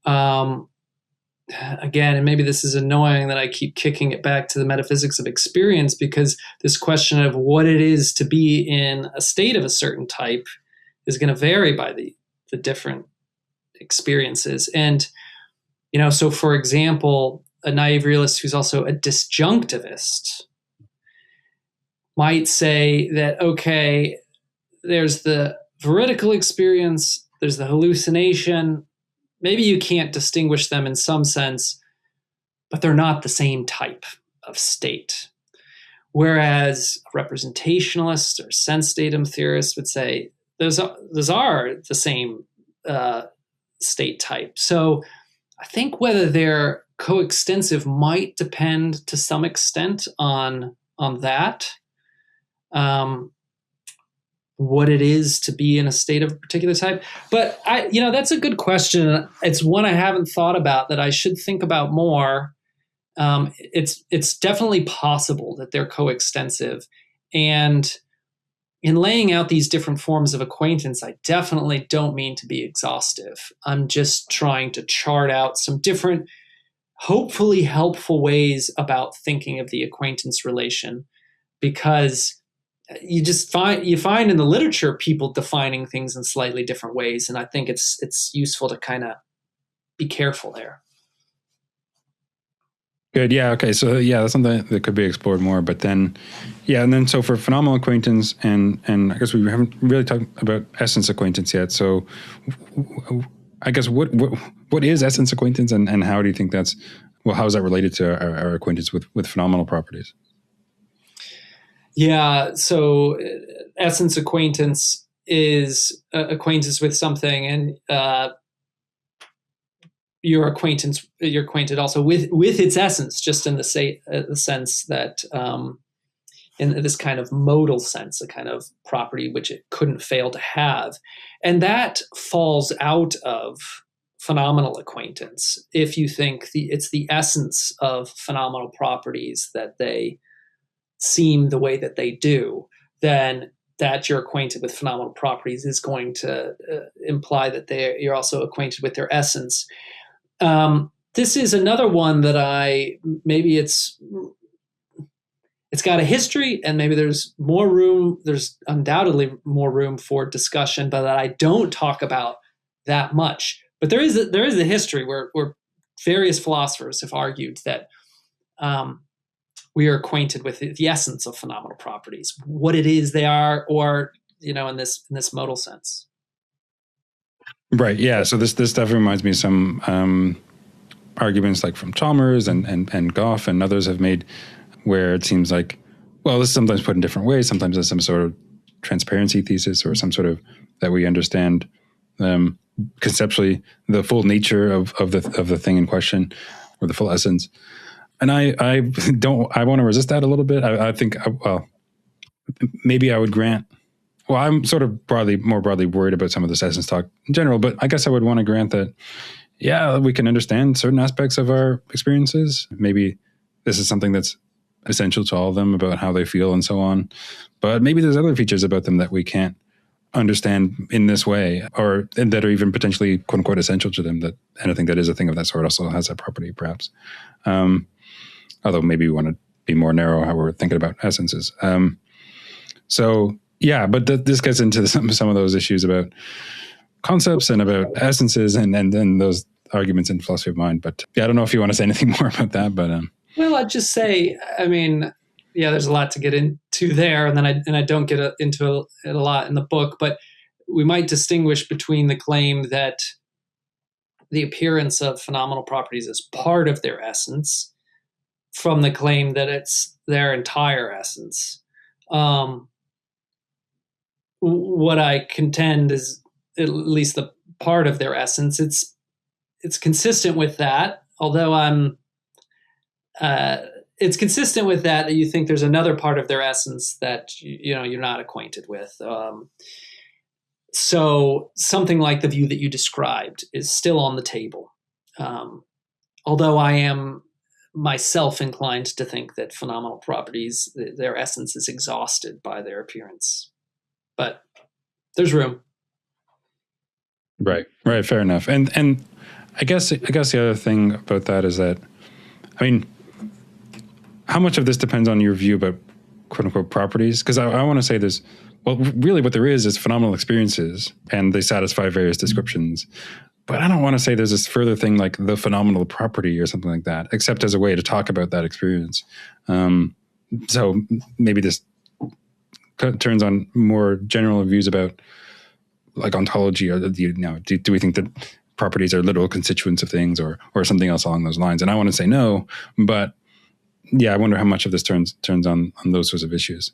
again, and maybe this is annoying that I keep kicking it back to the metaphysics of experience, because this question of what it is to be in a state of a certain type is going to vary by the different experiences. And, so for example, a naive realist who's also a disjunctivist might say that, okay, there's the veridical experience, there's the hallucination. Maybe you can't distinguish them in some sense, but they're not the same type of state. Whereas a representationalist or sense datum theorist would say those are the same state type. So I think whether they're coextensive might depend to some extent on that. What it is to be in a state of a particular type. But that's a good question. It's one I haven't thought about that I should think about more. It's definitely possible that they're coextensive. And in laying out these different forms of acquaintance, I definitely don't mean to be exhaustive. I'm just trying to chart out some different, hopefully helpful ways about thinking of the acquaintance relation, because you find in the literature people defining things in slightly different ways, and I think it's useful to kind of be careful there. Good. Yeah. Okay. So yeah, that's something that could be explored more. But then, and then so for phenomenal acquaintance, and I guess we haven't really talked about essence acquaintance yet. So I guess what is essence acquaintance, and how do you think how is that related to our acquaintance with phenomenal properties? Yeah, so essence acquaintance is acquaintance with something, and you're acquainted also with its essence, just in the sense that in this kind of modal sense, a kind of property which it couldn't fail to have, and that falls out of phenomenal acquaintance. If you think it's the essence of phenomenal properties that they seem the way that they do, then that you're acquainted with phenomenal properties is going to imply that you're also acquainted with their essence. This is another one that maybe it's got a history, and maybe there's undoubtedly more room for discussion, but that I don't talk about that much. But there is a history where various philosophers have argued that we are acquainted with the essence of phenomenal properties, what it is they are, or in this modal sense. Right. Yeah. So this definitely reminds me of some arguments like from Chalmers and Goff and others have made, where it seems like, well, this is sometimes put in different ways. Sometimes there's some sort of transparency thesis or some sort of that we understand conceptually the full nature of the thing in question or the full essence. And I want to resist that a little bit. I think, well, maybe I would grant, well, I'm sort of more broadly worried about some of this essence talk in general, but I guess I would want to grant that, yeah, we can understand certain aspects of our experiences. Maybe this is something that's essential to all of them about how they feel and so on. But maybe there's other features about them that we can't understand in this way, or that are even potentially quote unquote essential to them, that anything that is a thing of that sort also has that property, perhaps. Although maybe we want to be more narrow how we're thinking about essences. So yeah, but this gets into some of those issues about concepts and about essences and then those arguments in philosophy of mind. But yeah, I don't know if you want to say anything more about that, but well, I'd just say, I mean, yeah, there's a lot to get into there, and then I don't get into it a lot in the book, but we might distinguish between the claim that the appearance of phenomenal properties is part of their essence from the claim that it's their entire essence. What I contend is at least the part of their essence. It's consistent with that, although it's consistent with that you think there's another part of their essence that you're not acquainted with. So something like the view that you described is still on the table. Although I am myself inclined to think that phenomenal properties, their essence is exhausted by their appearance. But there's room. Right. Fair enough. And I guess the other thing about that is that, I mean, how much of this depends on your view about quote unquote properties? Because I want to say this, well, really what there is phenomenal experiences and they satisfy various descriptions. But I don't want to say there's this further thing like the phenomenal property or something like that, except as a way to talk about that experience. So maybe this turns on more general views about like ontology, or do we think that properties are literal constituents of things or something else along those lines? And I want to say no, but yeah, I wonder how much of this turns on those sorts of issues.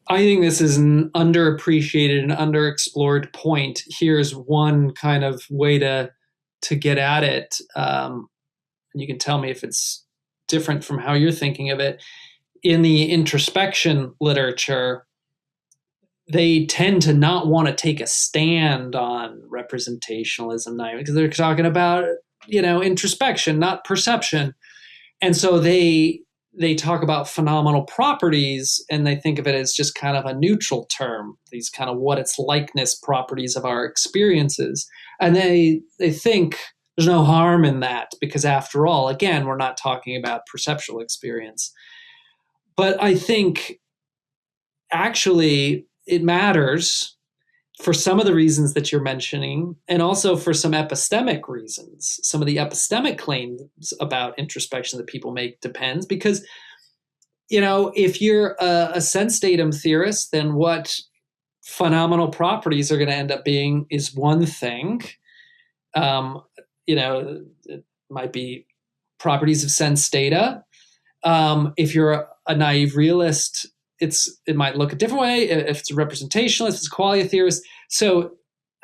I think this is an underappreciated and underexplored point. Here's one kind of way to get at it. And you can tell me if it's different from how you're thinking of it. In the introspection literature, they tend to not want to take a stand on representationalism now because they're talking about, introspection, not perception. And so they talk about phenomenal properties and they think of it as just kind of a neutral term, these kind of what its likeness properties of our experiences. And they think there's no harm in that because after all, again, we're not talking about perceptual experience. But I think actually it matters for some of the reasons that you're mentioning, and also for some epistemic reasons. Some of the epistemic claims about introspection that people make depends because, if you're a sense datum theorist, then what phenomenal properties are going to end up being is one thing. It might be properties of sense data. If you're a naive realist, it might look a different way. If it's a representationalist, it's a qualia theorist. So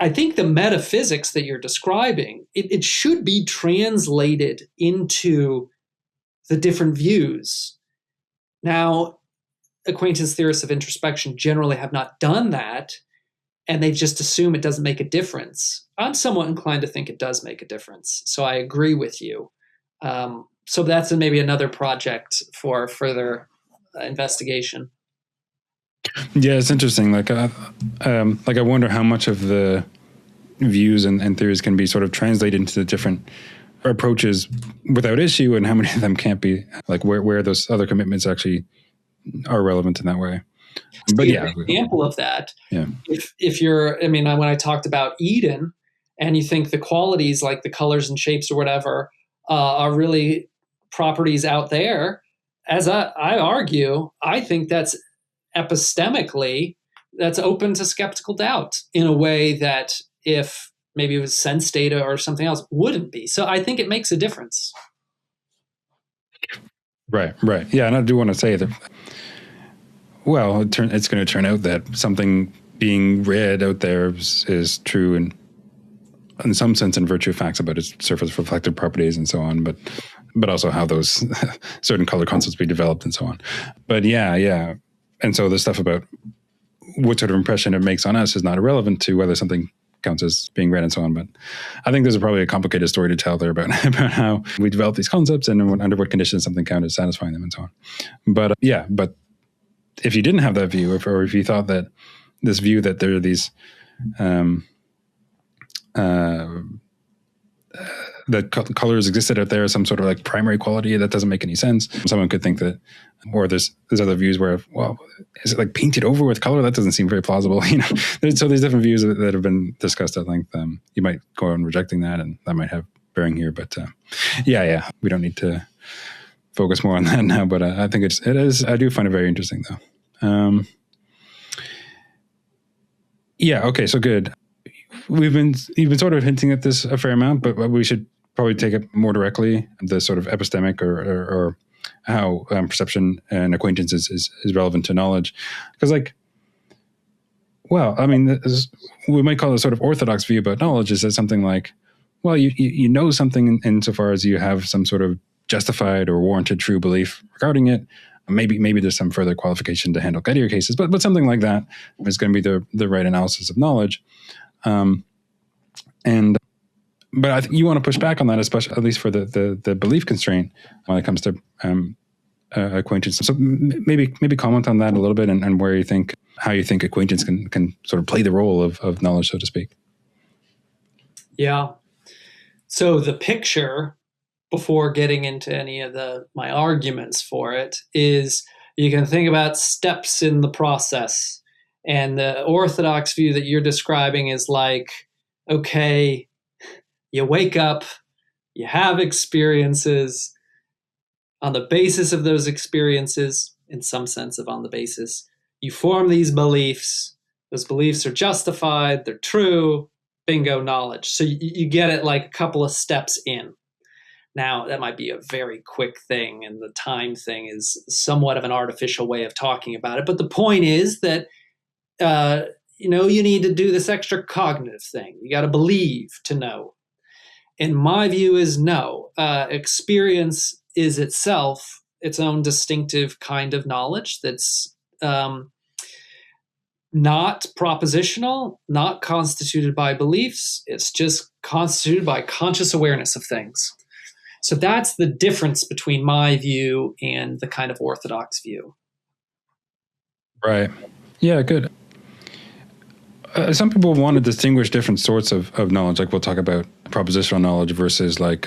I think the metaphysics that you're describing, it should be translated into the different views. Now, acquaintance theorists of introspection generally have not done that, and they just assume it doesn't make a difference. I'm somewhat inclined to think it does make a difference. So I agree with you. So that's maybe another project for further investigation. Yeah, it's interesting. Like I wonder how much of the views and theories can be sort of translated into the different approaches without issue, and how many of them can't be. Like where those other commitments actually are relevant in that way. But yeah, an example of that. Yeah. If you're, when I talked about Eden, and you think the qualities like the colors and shapes or whatever are really properties out there, as I argue, I think that's epistemically, that's open to skeptical doubt in a way that if maybe it was sense data or something else wouldn't be. So I think it makes a difference. Right. Yeah. And I do want to say that well, it's going to turn out that something being read out there is true and in some sense in virtue of facts about its surface reflective properties and so on, but also how those certain color concepts be developed and so on. But yeah. And so the stuff about what sort of impression it makes on us is not irrelevant to whether something counts as being read and so on. But I think there's probably a complicated story to tell there about how we develop these concepts and under what conditions something counts as satisfying them and so on. But but if you didn't have that view, or if you thought that this view that there are these that colors existed out there as some sort of like primary quality, that doesn't make any sense. Someone could think that, or there's other views where, well, is it like painted over with color? That doesn't seem very plausible. So there's different views that have been discussed at length. You might go on rejecting that, and that might have bearing here. But yeah, we don't need to focus more on that now. But I think it is. I do find it very interesting, though. Yeah. Okay. So good. You've been sort of hinting at this a fair amount, but we should probably take it more directly, the sort of epistemic or how perception and acquaintance is relevant to knowledge. Because we might call it a sort of orthodox view about knowledge is that something like, well, you know something insofar as you have some sort of justified or warranted true belief regarding it. Maybe there's some further qualification to handle guttier cases, but something like that is going to be the right analysis of knowledge. But I think you want to push back on that, especially at least for the belief constraint when it comes to acquaintance. So maybe comment on that a little bit and how you think acquaintance can sort of play the role of knowledge, so to speak. Yeah. So the picture, before getting into any of my arguments for it, is you can think about steps in the process. And the orthodox view that you're describing is like, okay, you wake up, you have experiences. On the basis of those experiences, in some sense of on the basis, you form these beliefs. Those beliefs are justified, they're true, bingo, knowledge. So you get it like a couple of steps in. Now, that might be a very quick thing, and the time thing is somewhat of an artificial way of talking about it. But the point is that you need to do this extra cognitive thing. You got to believe to know. And my view is no. Experience is itself its own distinctive kind of knowledge that's not propositional, not constituted by beliefs. It's just constituted by conscious awareness of things. So that's the difference between my view and the kind of orthodox view. Right. Yeah, good. Some people want to distinguish different sorts of knowledge. Like we'll talk about propositional knowledge versus like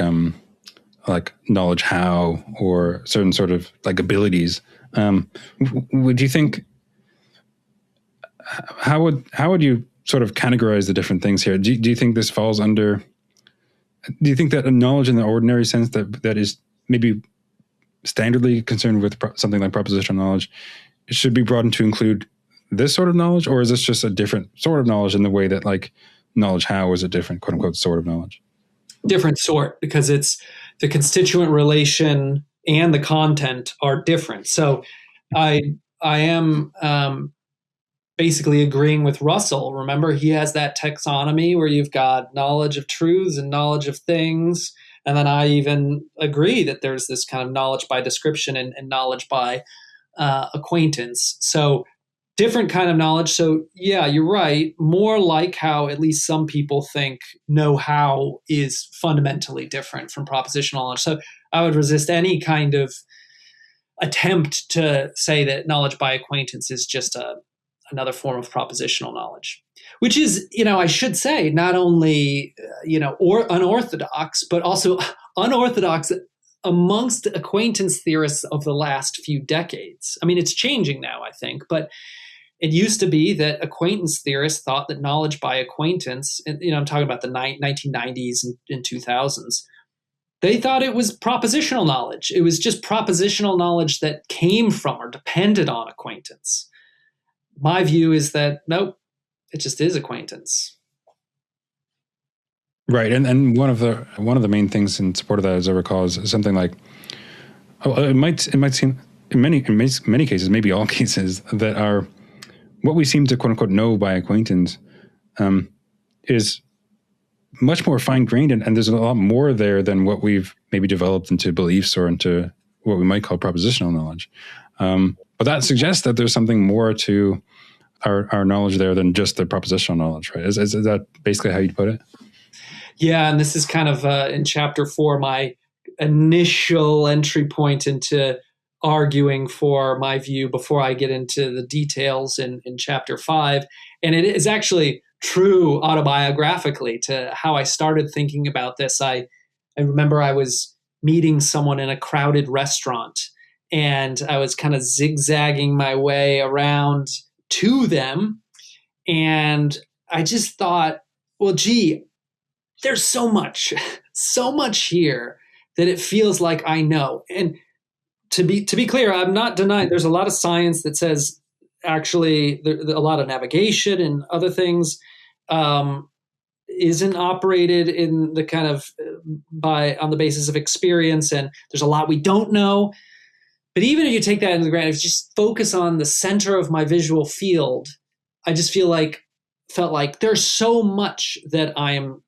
knowledge how, or certain sort of like abilities. Would you think, how would you sort of categorize the different things here? Do you think this falls under, do you think that a knowledge in the ordinary sense that is maybe standardly concerned with something like propositional knowledge should be broadened to include this sort of knowledge, or is this just a different sort of knowledge in the way that like knowledge how is a different quote unquote sort of knowledge? Different sort, because it's the constituent relation and the content are different. So I am basically agreeing with Russell. Remember, he has that taxonomy where you've got knowledge of truths and knowledge of things. And then I even agree that there's this kind of knowledge by description and knowledge by acquaintance. So different kind of knowledge. So yeah, you're right. More like how at least some people think know-how is fundamentally different from propositional knowledge. So I would resist any kind of attempt to say that knowledge by acquaintance is just another form of propositional knowledge, which is, I should say, not only, or unorthodox, but also unorthodox amongst acquaintance theorists of the last few decades. I mean, it's changing now, I think, but it used to be that acquaintance theorists thought that knowledge by acquaintance, and I'm talking about the 1990s and 2000s, they thought it was propositional knowledge. It was just propositional knowledge that came from or depended on acquaintance. My view is that, nope, it just is acquaintance. Right. And one of the main things in support of that, as I recall, is something like, it might seem in many cases, maybe all cases, that are what we seem to quote unquote know by acquaintance is much more fine grained, and there's a lot more there than what we've maybe developed into beliefs or into what we might call propositional knowledge. But that suggests that there's something more to our knowledge there than just the propositional knowledge, right? Is that basically how you'd put it? Yeah, and this is kind of in chapter 4, my initial entry point into arguing for my view before I get into the details in chapter 5. And it is actually true autobiographically to how I started thinking about this. I remember I was meeting someone in a crowded restaurant, and I was kind of zigzagging my way around to them. And I just thought, well, gee, there's so much here that it feels like I know. And to be clear, I'm not denying there's a lot of science that says actually a lot of navigation and other things isn't operated in the kind of on the basis of experience, and there's a lot we don't know. But even if you take that into the ground, if you just focus on the center of my visual field, I just felt like there's so much that I am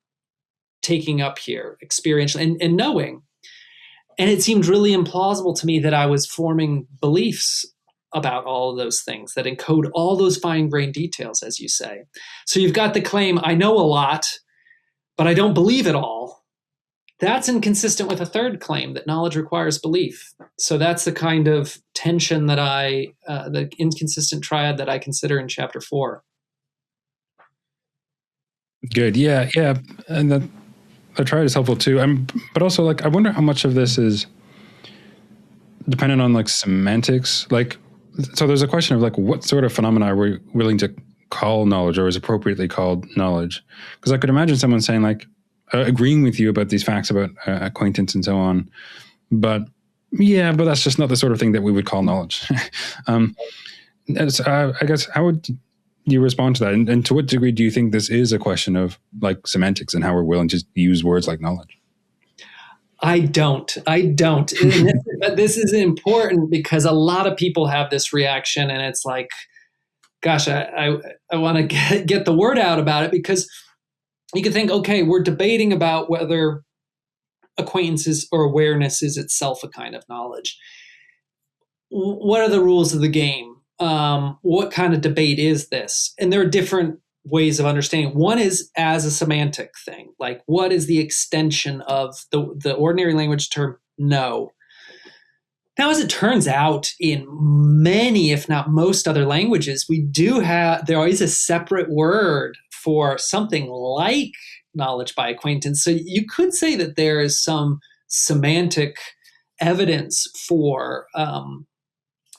taking up here, experiential and knowing. And it seemed really implausible to me that I was forming beliefs about all of those things that encode all those fine-grained details, as you say. So you've got the claim, I know a lot, but I don't believe it all. That's inconsistent with a third claim that knowledge requires belief. So that's the kind of tension that the inconsistent triad that I consider in chapter 4. Good. Yeah. And the triad is helpful too. But also, like, I wonder how much of this is dependent on like semantics. Like, so there's a question of like, what sort of phenomena are we willing to call knowledge, or is appropriately called knowledge? Because I could imagine someone saying like, agreeing with you about these facts about acquaintance and so on, but that's just not the sort of thing that we would call knowledge. I guess, how would you respond to that? And to what degree do you think this is a question of like semantics and how we're willing to use words like knowledge? I don't. This is important because a lot of people have this reaction, and it's like, gosh, I want to get the word out about it, because you could think, okay, we're debating about whether acquaintances or awareness is itself a kind of knowledge. What are the rules of the game? What kind of debate is this? And there are different ways of understanding. One is as a semantic thing, like what is the extension of the ordinary language term know? Now, as it turns out, in many, if not most other languages, there is a separate word for something like knowledge by acquaintance. So you could say that there is some semantic evidence for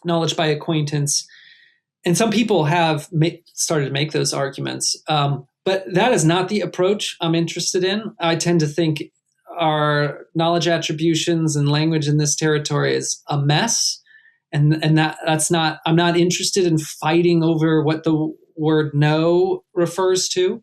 knowledge by acquaintance. And some people have started to make those arguments. But that is not the approach I'm interested in. I tend to think our knowledge attributions and language in this territory is a mess. And that's not, I'm not interested in fighting over what the word know refers to.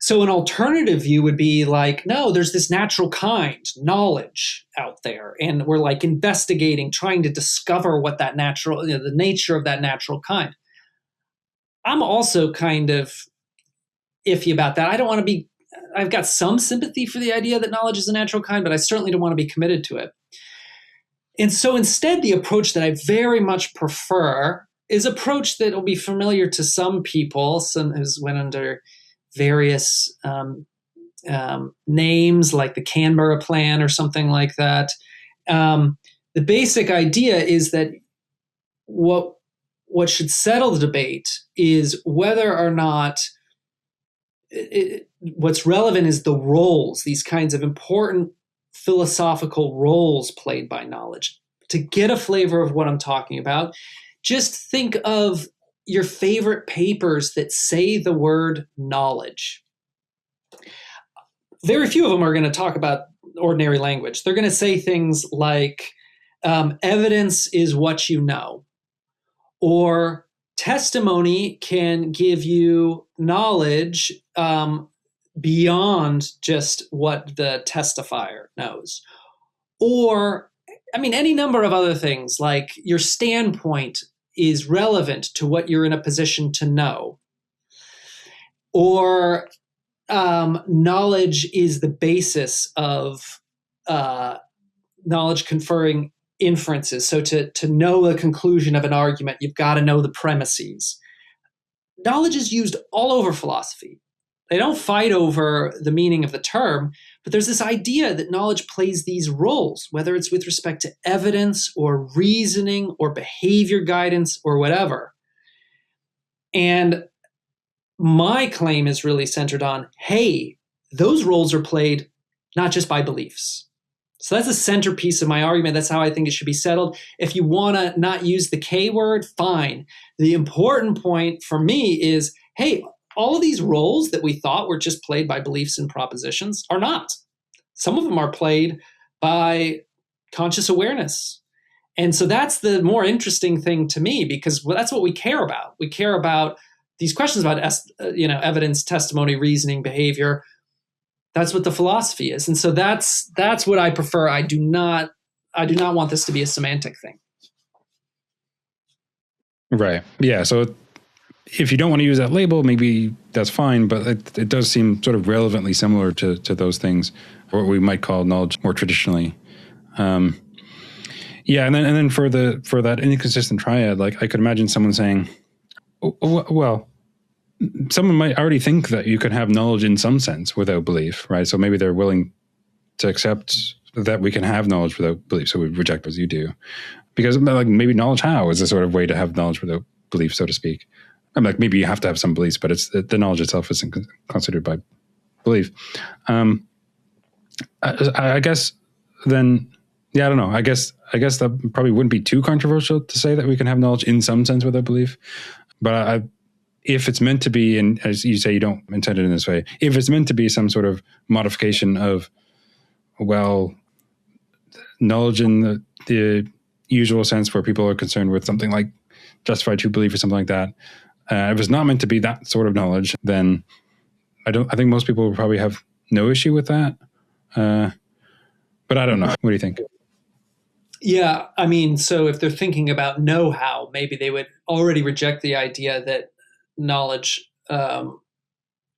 So an alternative view would be like, no, there's this natural kind, knowledge out there. And we're like investigating, trying to discover what that natural, the nature of that natural kind. I'm also kind of iffy about that. I don't want to be, I've got some sympathy for the idea that knowledge is a natural kind, but I certainly don't want to be committed to it. And so instead, the approach that I very much prefer is approach that will be familiar to some people, some who's went under various names like the Canberra Plan or something like that. The basic idea is that what should settle the debate is whether or not what's relevant is the roles, these kinds of important philosophical roles played by knowledge. To get a flavor of what I'm talking about, just think of your favorite papers that say the word knowledge. Very few of them are going to talk about ordinary language. They're going to say things like, evidence is what you know, or testimony can give you knowledge beyond just what the testifier knows, or I mean, any number of other things, like your standpoint is relevant to what you're in a position to know, or knowledge is the basis of knowledge conferring inferences. So to know the conclusion of an argument, you've got to know the premises. Knowledge is used all over philosophy. They don't fight over the meaning of the term, but there's this idea that knowledge plays these roles, whether it's with respect to evidence or reasoning or behavior guidance or whatever. And my claim is really centered on, hey, those roles are played not just by beliefs. So that's a centerpiece of my argument. That's how I think it should be settled. If you want to not use the K word, fine. The important point for me is, hey, all of these roles that we thought were just played by beliefs and propositions are not. Some of them are played by conscious awareness. And so that's the more interesting thing to me, because that's what we care about. We care about these questions about evidence, testimony, reasoning, behavior. That's what the philosophy is. And so that's what I prefer. I do not want this to be a semantic thing. Right. Yeah. So if you don't want to use that label, maybe that's fine, but it does seem sort of relevantly similar to those things, or what we might call knowledge more traditionally. Yeah. And then for that inconsistent triad, like I could imagine someone saying, well, someone might already think that you can have knowledge in some sense without belief, right? So maybe they're willing to accept that we can have knowledge without belief. So we reject as you do, because like maybe knowledge how is a sort of way to have knowledge without belief, so to speak. I'm like, maybe you have to have some beliefs, but it's the knowledge itself isn't considered by belief. I guess then, yeah, I don't know. I guess that probably wouldn't be too controversial to say that we can have knowledge in some sense without belief. But if it's meant to be, and as you say, you don't intend it in this way, if it's meant to be some sort of modification of, well, knowledge in the usual sense where people are concerned with something like justified true belief or something like that, if it's not meant to be that sort of knowledge, then I think most people will probably have no issue with that. But I don't know. What do you think? Yeah, I mean, so if they're thinking about know-how, maybe they would already reject the idea that knowledge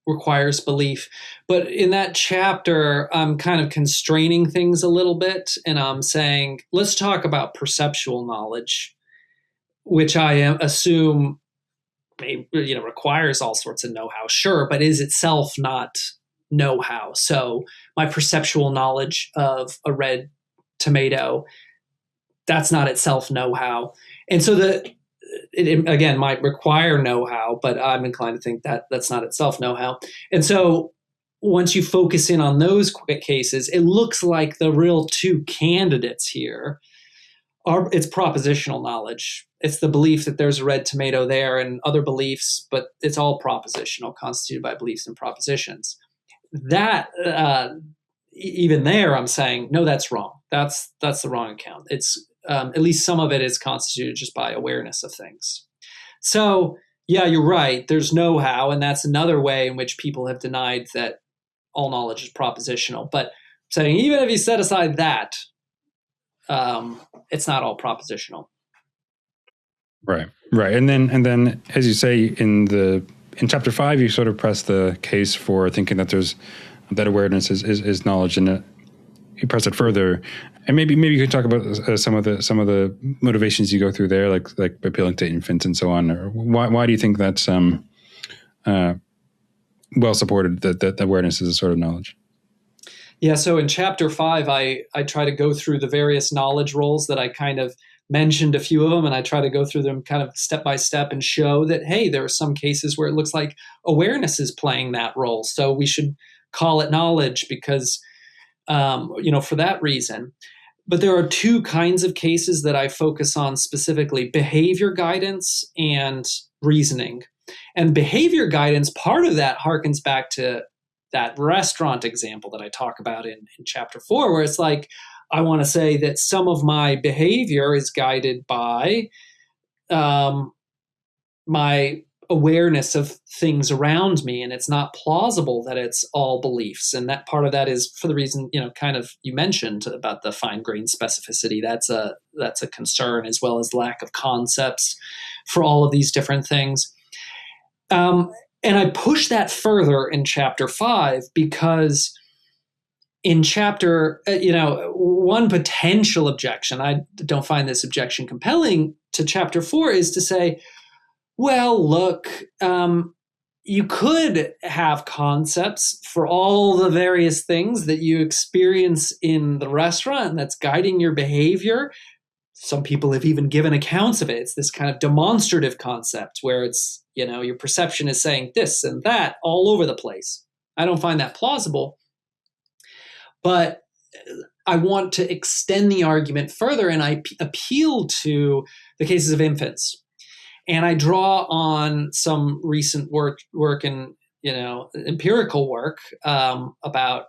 requires belief. But in that chapter, I'm kind of constraining things a little bit, and I'm saying, let's talk about perceptual knowledge, which I assume requires all sorts of know-how, sure, but is itself not know-how. So my perceptual knowledge of a red tomato, that's not itself know-how. And so it again might require know-how, but I'm inclined to think that that's not itself know-how. And so once you focus in on those cases, it looks like the real two candidates here it's propositional knowledge. It's the belief that there's a red tomato there and other beliefs, but it's all propositional, constituted by beliefs and propositions. That even there, I'm saying, no, that's wrong. That's the wrong account. It's at least some of it is constituted just by awareness of things. So yeah, you're right. There's know-how, and that's another way in which people have denied that all knowledge is propositional. But saying even if you set aside that, it's not all propositional. Right. And then, as you say in chapter 5, you sort of press the case for thinking that awareness is knowledge, and you press it further. And maybe you could talk about some of the motivations you go through there, like appealing to infants and so on. Or why do you think that's well supported that awareness is a sort of knowledge? Yeah, so in chapter 5, I try to go through the various knowledge roles that I kind of mentioned a few of them, and I try to go through them kind of step by step and show that, hey, there are some cases where it looks like awareness is playing that role. So we should call it knowledge because, for that reason. But there are two kinds of cases that I focus on specifically: behavior guidance and reasoning. And behavior guidance, part of that harkens back to that restaurant example that I talk about in chapter 4, where it's like, I want to say that some of my behavior is guided by my awareness of things around me, and it's not plausible that it's all beliefs. And that part of that is for the reason, kind of you mentioned about the fine-grained specificity. That's a concern, as well as lack of concepts for all of these different things. And I push that further in chapter 5 because in chapter, one potential objection, I don't find this objection compelling, to chapter 4 is to say, well, look, you could have concepts for all the various things that you experience in the restaurant and that's guiding your behavior. Some people have even given accounts of it. It's this kind of demonstrative concept where it's, your perception is saying this and that all over the place. I don't find that plausible, but I want to extend the argument further, and I appeal to the cases of infants. And I draw on some recent work and empirical work about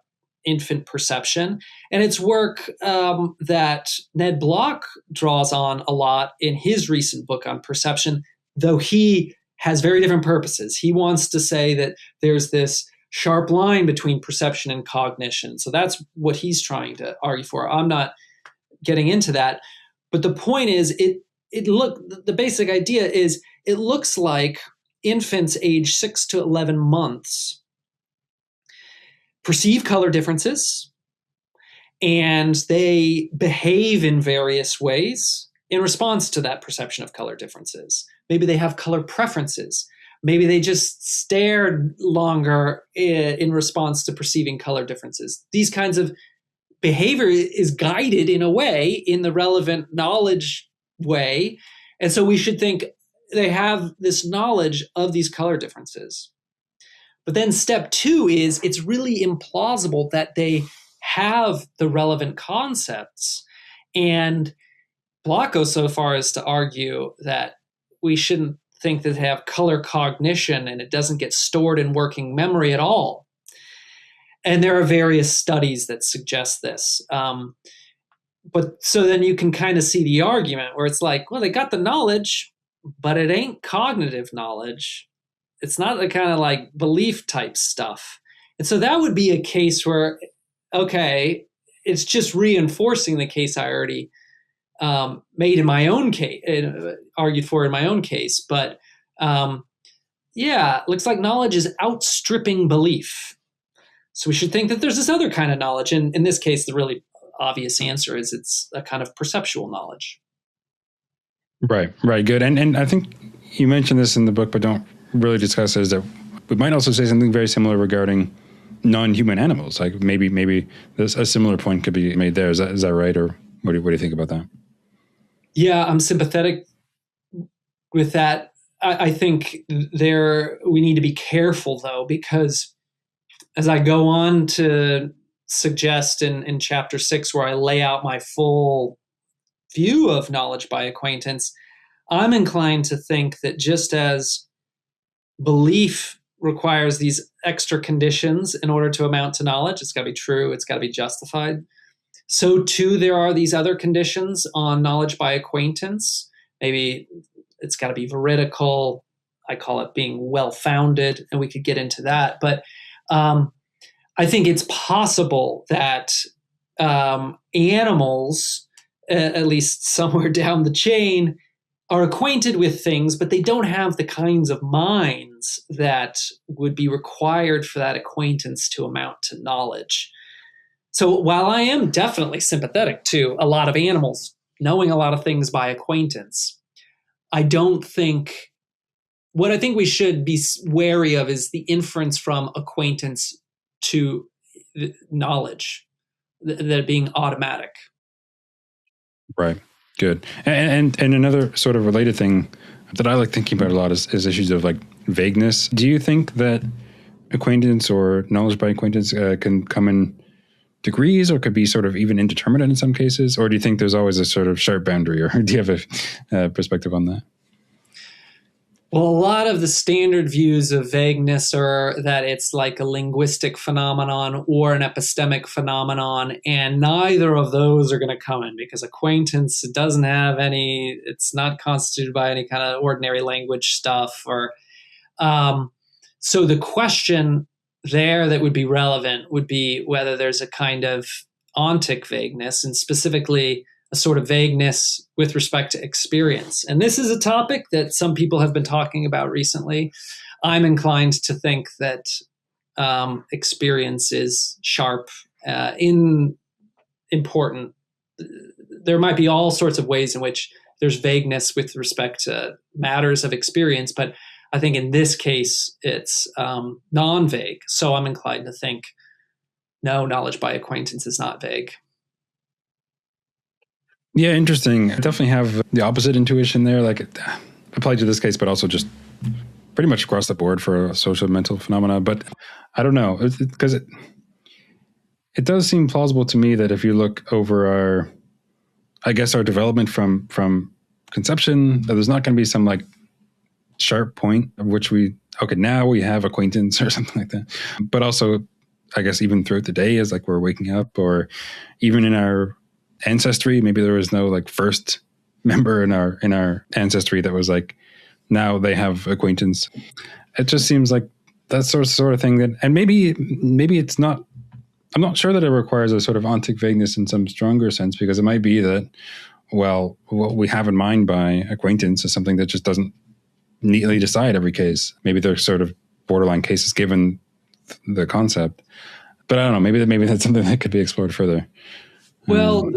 infant perception, and it's work that Ned Block draws on a lot in his recent book on perception, though he has very different purposes. He wants to say that there's this sharp line between perception and cognition, so that's what he's trying to argue for. I'm not getting into that, but the point is, the basic idea is it looks like infants age 6 to 11 months perceive color differences, and they behave in various ways in response to that perception of color differences. Maybe they have color preferences. Maybe they just stare longer in response to perceiving color differences. These kinds of behavior is guided in a way, in the relevant knowledge way. And so we should think they have this knowledge of these color differences. But then step 2 is it's really implausible that they have the relevant concepts. And Block goes so far as to argue that we shouldn't think that they have color cognition and it doesn't get stored in working memory at all. And there are various studies that suggest this. But so then you can kind of see the argument where it's like, well, they got the knowledge, but it ain't cognitive knowledge. It's not the kind of like belief type stuff. And so that would be a case where, okay, it's just reinforcing the case I already made in my own case, argued for in my own case. But looks like knowledge is outstripping belief. So we should think that there's this other kind of knowledge. And in this case, the really obvious answer is it's a kind of perceptual knowledge. Right, good. And I think you mentioned this in the book, but don't really discuss it, is that we might also say something very similar regarding non-human animals. Like maybe there's a similar point could be made there. Is that right? Or what do you think about that? Yeah, I'm sympathetic with that. I think we need to be careful, though, because as I go on to suggest in chapter 6, where I lay out my full view of knowledge by acquaintance, I'm inclined to think that just as belief requires these extra conditions in order to amount to knowledge, it's got to be true, it's got to be justified, so too there are these other conditions on knowledge by acquaintance. Maybe it's got to be veridical. I call it being well-founded, and we could get into that. But I think it's possible that animals, at least somewhere down the chain, are acquainted with things, but they don't have the kinds of minds that would be required for that acquaintance to amount to knowledge. So while I am definitely sympathetic to a lot of animals knowing a lot of things by acquaintance, I think we should be wary of is the inference from acquaintance to knowledge, that being automatic. Right. Good. And another sort of related thing that I like thinking about a lot is issues of like vagueness. Do you think that acquaintance or knowledge by acquaintance can come in degrees, or could be sort of even indeterminate in some cases? Or do you think there's always a sort of sharp boundary, or do you have a perspective on that? Well, a lot of the standard views of vagueness are that it's like a linguistic phenomenon or an epistemic phenomenon, and neither of those are going to come in because acquaintance doesn't have any, it's not constituted by any kind of ordinary language stuff, or So the question there that would be relevant would be whether there's a kind of ontic vagueness, and specifically a sort of vagueness with respect to experience. And this is a topic that some people have been talking about recently. I'm inclined to think that experience is sharp, important. There might be all sorts of ways in which there's vagueness with respect to matters of experience, but I think in this case it's non-vague. So I'm inclined to think, no, knowledge by acquaintance is not vague. Yeah, interesting. I definitely have the opposite intuition there, like applied to this case, but also just pretty much across the board for a social mental phenomena. But I don't know, because it does seem plausible to me that if you look over our development from conception, that there's not going to be some like sharp point of which now we have acquaintance or something like that. But also, I guess even throughout the day, as like we're waking up, or even in our ancestry, maybe there was no like first member in our ancestry that was like, now they have acquaintance. It just seems like that sort of thing that, and maybe it's not. I'm not sure that it requires a sort of ontic vagueness in some stronger sense, because it might be that, well, what we have in mind by acquaintance is something that just doesn't neatly decide every case. Maybe they're sort of borderline cases given the concept. But I don't know, maybe that's something that could be explored further. Well,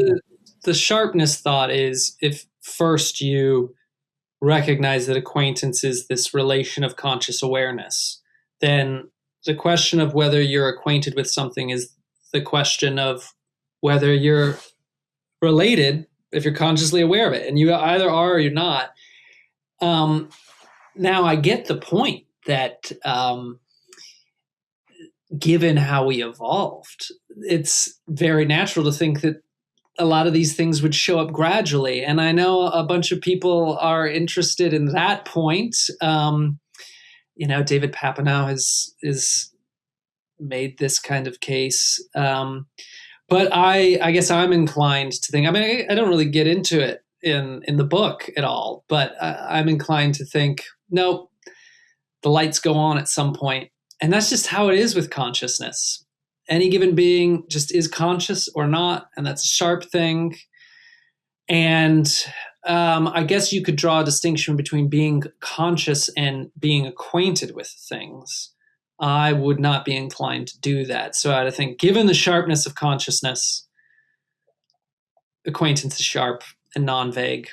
the sharpness thought is, if first you recognize that acquaintance is this relation of conscious awareness, then the question of whether you're acquainted with something is the question of whether you're related, if you're consciously aware of it. And you either are or you're not. Now, I get the point that given how we evolved, it's very natural to think that a lot of these things would show up gradually. And I know a bunch of people are interested in that point. David Papineau has made this kind of case. But I guess I'm inclined to think, I mean, I don't really get into it in the book at all, but I'm inclined to think, no, the lights go on at some point. And that's just how it is with consciousness. Any given being just is conscious or not, and that's a sharp thing. And I guess you could draw a distinction between being conscious and being acquainted with things. I would not be inclined to do that. So I think, given the sharpness of consciousness, acquaintance is sharp and non-vague.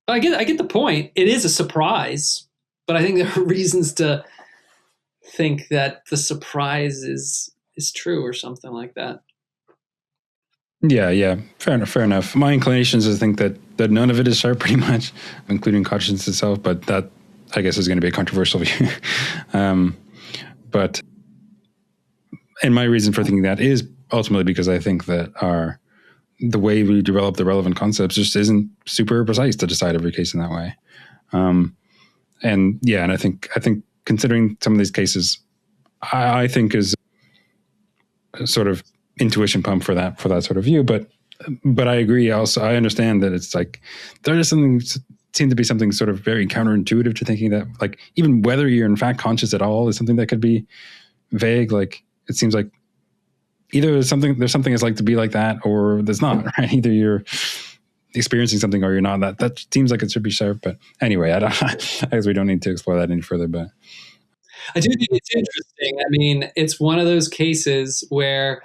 But I get the point. It is a surprise, but I think there are reasons to think that the surprise is true or something like that. Yeah. Fair enough. My inclination is to think that none of it is sharp, pretty much, including consciousness itself, but that, I guess, is going to be a controversial view. But my reason for thinking that is ultimately because I think that the way we develop the relevant concepts just isn't super precise to decide every case in that way. And I think considering some of these cases, I think is a sort of intuition pump for that sort of view. But I agree. Also, I understand that it's like there is something seemed to be something sort of very counterintuitive to thinking that, like, even whether you're in fact conscious at all is something that could be vague. Like, it seems like either there's something it's like to be like that, or there's not, right? Either you're experiencing something or you're not. That seems like it should be sharp. But anyway, I guess we don't need to explore that any further. But I do think it's interesting. I mean, it's one of those cases where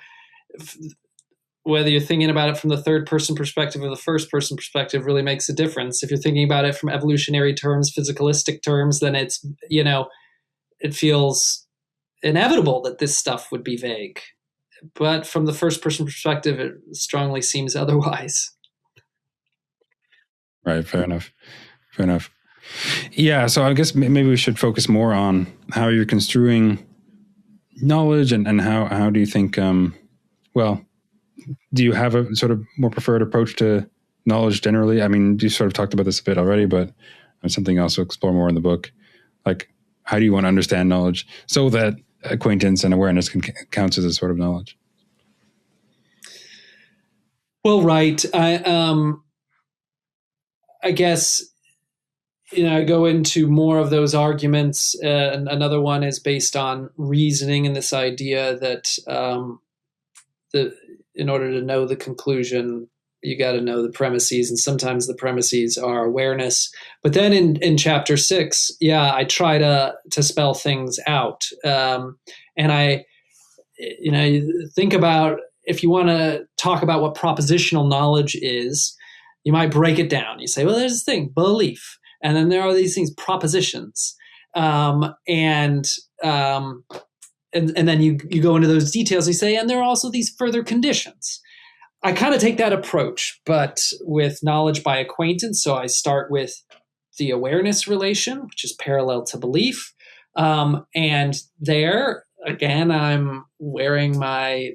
whether you're thinking about it from the third person perspective or the first person perspective really makes a difference. If you're thinking about it from evolutionary terms, physicalistic terms, then it's, it feels inevitable that this stuff would be vague. But from the first person perspective, it strongly seems otherwise. Right. Fair enough. Yeah. So I guess maybe we should focus more on how you're construing knowledge and how do you think, do you have a sort of more preferred approach to knowledge generally? I mean, you sort of talked about this a bit already, but it's something else to explore more in the book. Like, how do you want to understand knowledge so that acquaintance and awareness counts as a sort of knowledge? Well, right. I guess I go into more of those arguments. And another one is based on reasoning and this idea that in order to know the conclusion, you got to know the premises, and sometimes the premises are awareness. But then in chapter 6, I try to spell things out, and I, think about, if you want to talk about what propositional knowledge is, you might break it down. You say, well, there's this thing, belief, and then there are these things, propositions, and then you go into those details. You say, and there are also these further conditions. I kind of take that approach, but with knowledge by acquaintance. So I start with the awareness relation, which is parallel to belief. And there, again, I'm wearing my,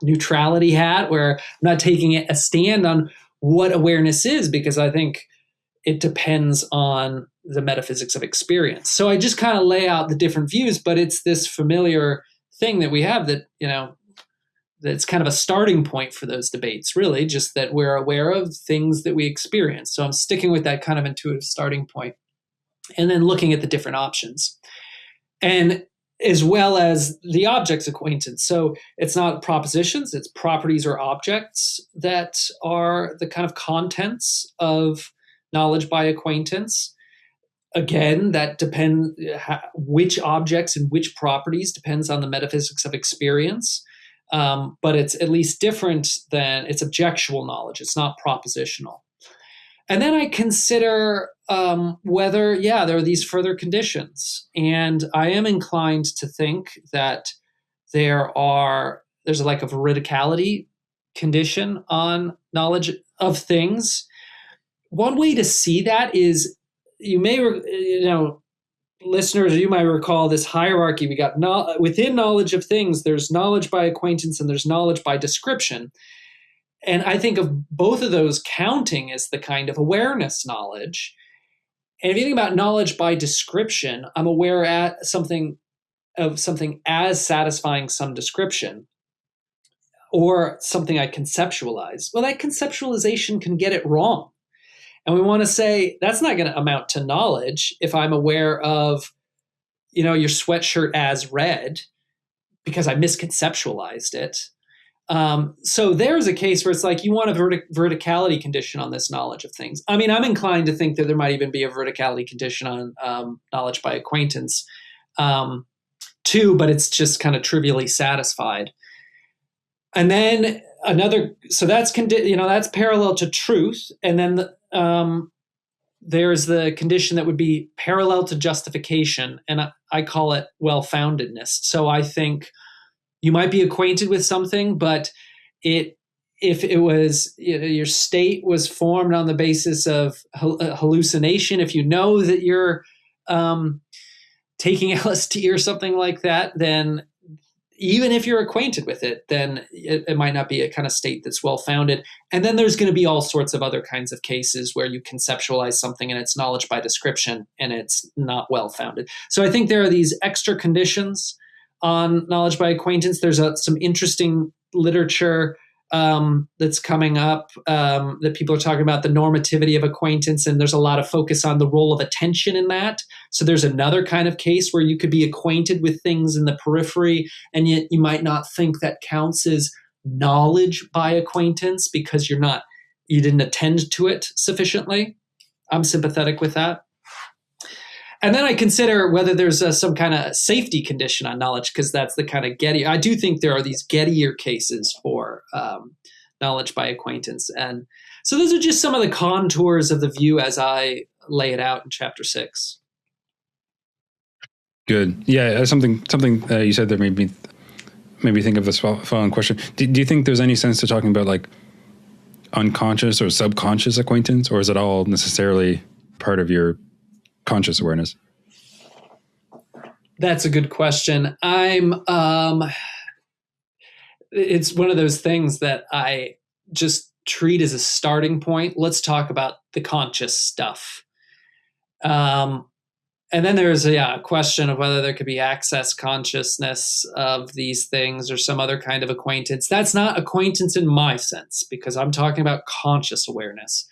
neutrality hat, where I'm not taking a stand on what awareness is, because I think it depends on the metaphysics of experience. So I just kind of lay out the different views, but it's this familiar thing that we have that, that's kind of a starting point for those debates, really, just that we're aware of things that we experience. So I'm sticking with that kind of intuitive starting point, and then looking at the different options, and as well as the objects acquaintance. So it's not propositions, it's properties or objects that are the kind of contents of knowledge by acquaintance. Again, that depends, which objects and which properties depends on the metaphysics of experience. But it's at least different than, it's objectual knowledge. It's not propositional. And then I consider whether, there are these further conditions. And I am inclined to think that there's like a veridicality condition on knowledge of things. One way to see that is, listeners, you might recall this hierarchy. We got within knowledge of things, there's knowledge by acquaintance and there's knowledge by description. And I think of both of those counting as the kind of awareness knowledge. And if you think about knowledge by description, I'm aware of something as satisfying some description, or something I conceptualize. Well, that conceptualization can get it wrong. And we want to say that's not going to amount to knowledge if I'm aware of, your sweatshirt as red because I misconceptualized it. So there's a case where it's like you want a verticality condition on this knowledge of things. I mean, I'm inclined to think that there might even be a verticality condition on knowledge by acquaintance too, but it's just kind of trivially satisfied. And then so that's that's parallel to truth, and then there's the condition that would be parallel to justification, and I call it well-foundedness. So I think you might be acquainted with something, but if it was, your state was formed on the basis of hallucination, if you know that you're taking LSD or something like that, then even if you're acquainted with it, then it might not be a kind of state that's well-founded. And then there's going to be all sorts of other kinds of cases where you conceptualize something and it's knowledge by description and it's not well-founded. So I think there are these extra conditions on knowledge by acquaintance. There's some interesting literature that's coming up that people are talking about the normativity of acquaintance, and there's a lot of focus on the role of attention in that. So there's another kind of case where you could be acquainted with things in the periphery, and yet you might not think that counts as knowledge by acquaintance because you didn't attend to it sufficiently. I'm sympathetic with that. And then I consider whether there's some kind of safety condition on knowledge, because that's the kind of Getty. I do think there are these Gettier cases for knowledge by acquaintance. And so those are just some of the contours of the view as I lay it out in chapter 6. Good. Yeah, something you said there made me think of this following question. Do you think there's any sense to talking about like unconscious or subconscious acquaintance, or is it all necessarily part of your conscious awareness? That's a good question. It's one of those things that I just treat as a starting point. Let's talk about the conscious stuff. And then there's a question of whether there could be access consciousness of these things or some other kind of acquaintance. That's not acquaintance in my sense, because I'm talking about conscious awareness.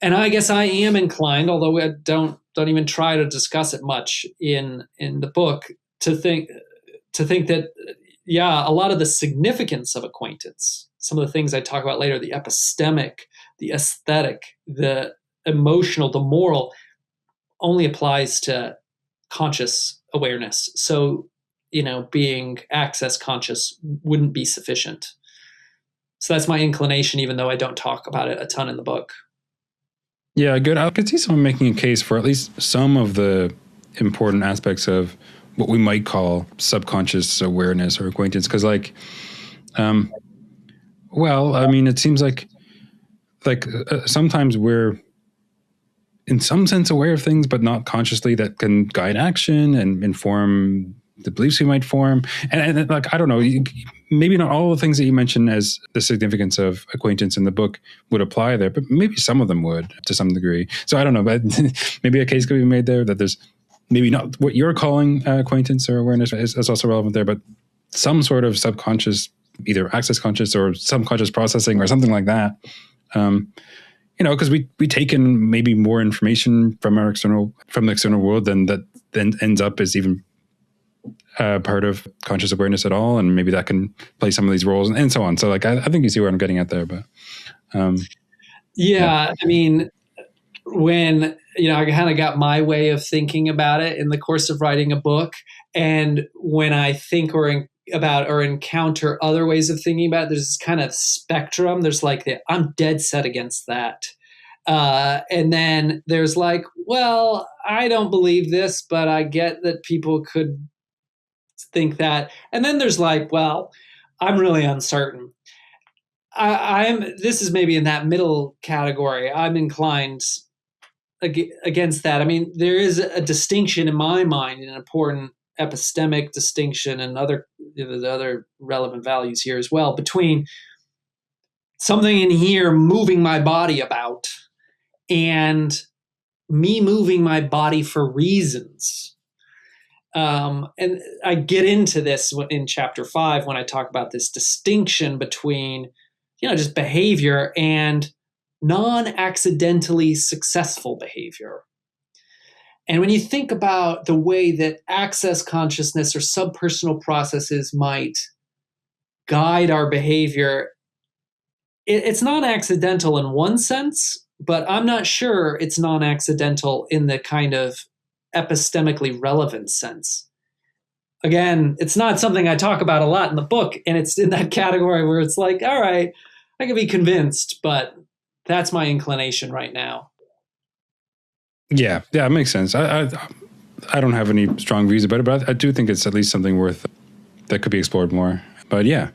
And I guess I am inclined, although I don't even try to discuss it much in the book, to think that, yeah, a lot of the significance of acquaintance, some of the things I talk about later, the epistemic, the aesthetic, the emotional, the moral, only applies to conscious awareness. So, being access conscious wouldn't be sufficient. So that's my inclination, even though I don't talk about it a ton in the book. Yeah, good. I could see someone making a case for at least some of the important aspects of what we might call subconscious awareness or acquaintance. Because, it seems like sometimes we're in some sense aware of things, but not consciously, that can guide action and inform the beliefs we might form. And I don't know, maybe not all the things that you mentioned as the significance of acquaintance in the book would apply there, but maybe some of them would to some degree. So I don't know, but maybe a case could be made there that there's maybe not what you're calling acquaintance or awareness is also relevant there, but some sort of subconscious, either access conscious or subconscious processing or something like that. Because we take in maybe more information from the external world than ends up as even part of conscious awareness at all, and maybe that can play some of these roles and so on. So, I think you see where I'm getting at there. But yeah, I mean, when I kind of got my way of thinking about it in the course of writing a book, and when I think about or encounter other ways of thinking about it, there's this kind of spectrum. There's I'm dead set against that. And then there's well, I don't believe this, but I get that people could think that. And then there's well, I'm really uncertain. This is maybe in that middle category. I'm inclined against that. I mean, there is a distinction in my mind, an important epistemic distinction, and the other relevant values here as well, between something in here moving my body about and me moving my body for reasons. And I get into this in chapter 5 when I talk about this distinction between, just behavior and non-accidentally successful behavior. And when you think about the way that access consciousness or subpersonal processes might guide our behavior, it's non-accidental in one sense, but I'm not sure it's non-accidental in the kind of epistemically relevant sense. Again, it's not something I talk about a lot in the book, and it's in that category where it's all right, I can be convinced, but that's my inclination right now. Yeah, it makes sense. I don't have any strong views about it, but I do think it's at least something that could be explored more. But yeah,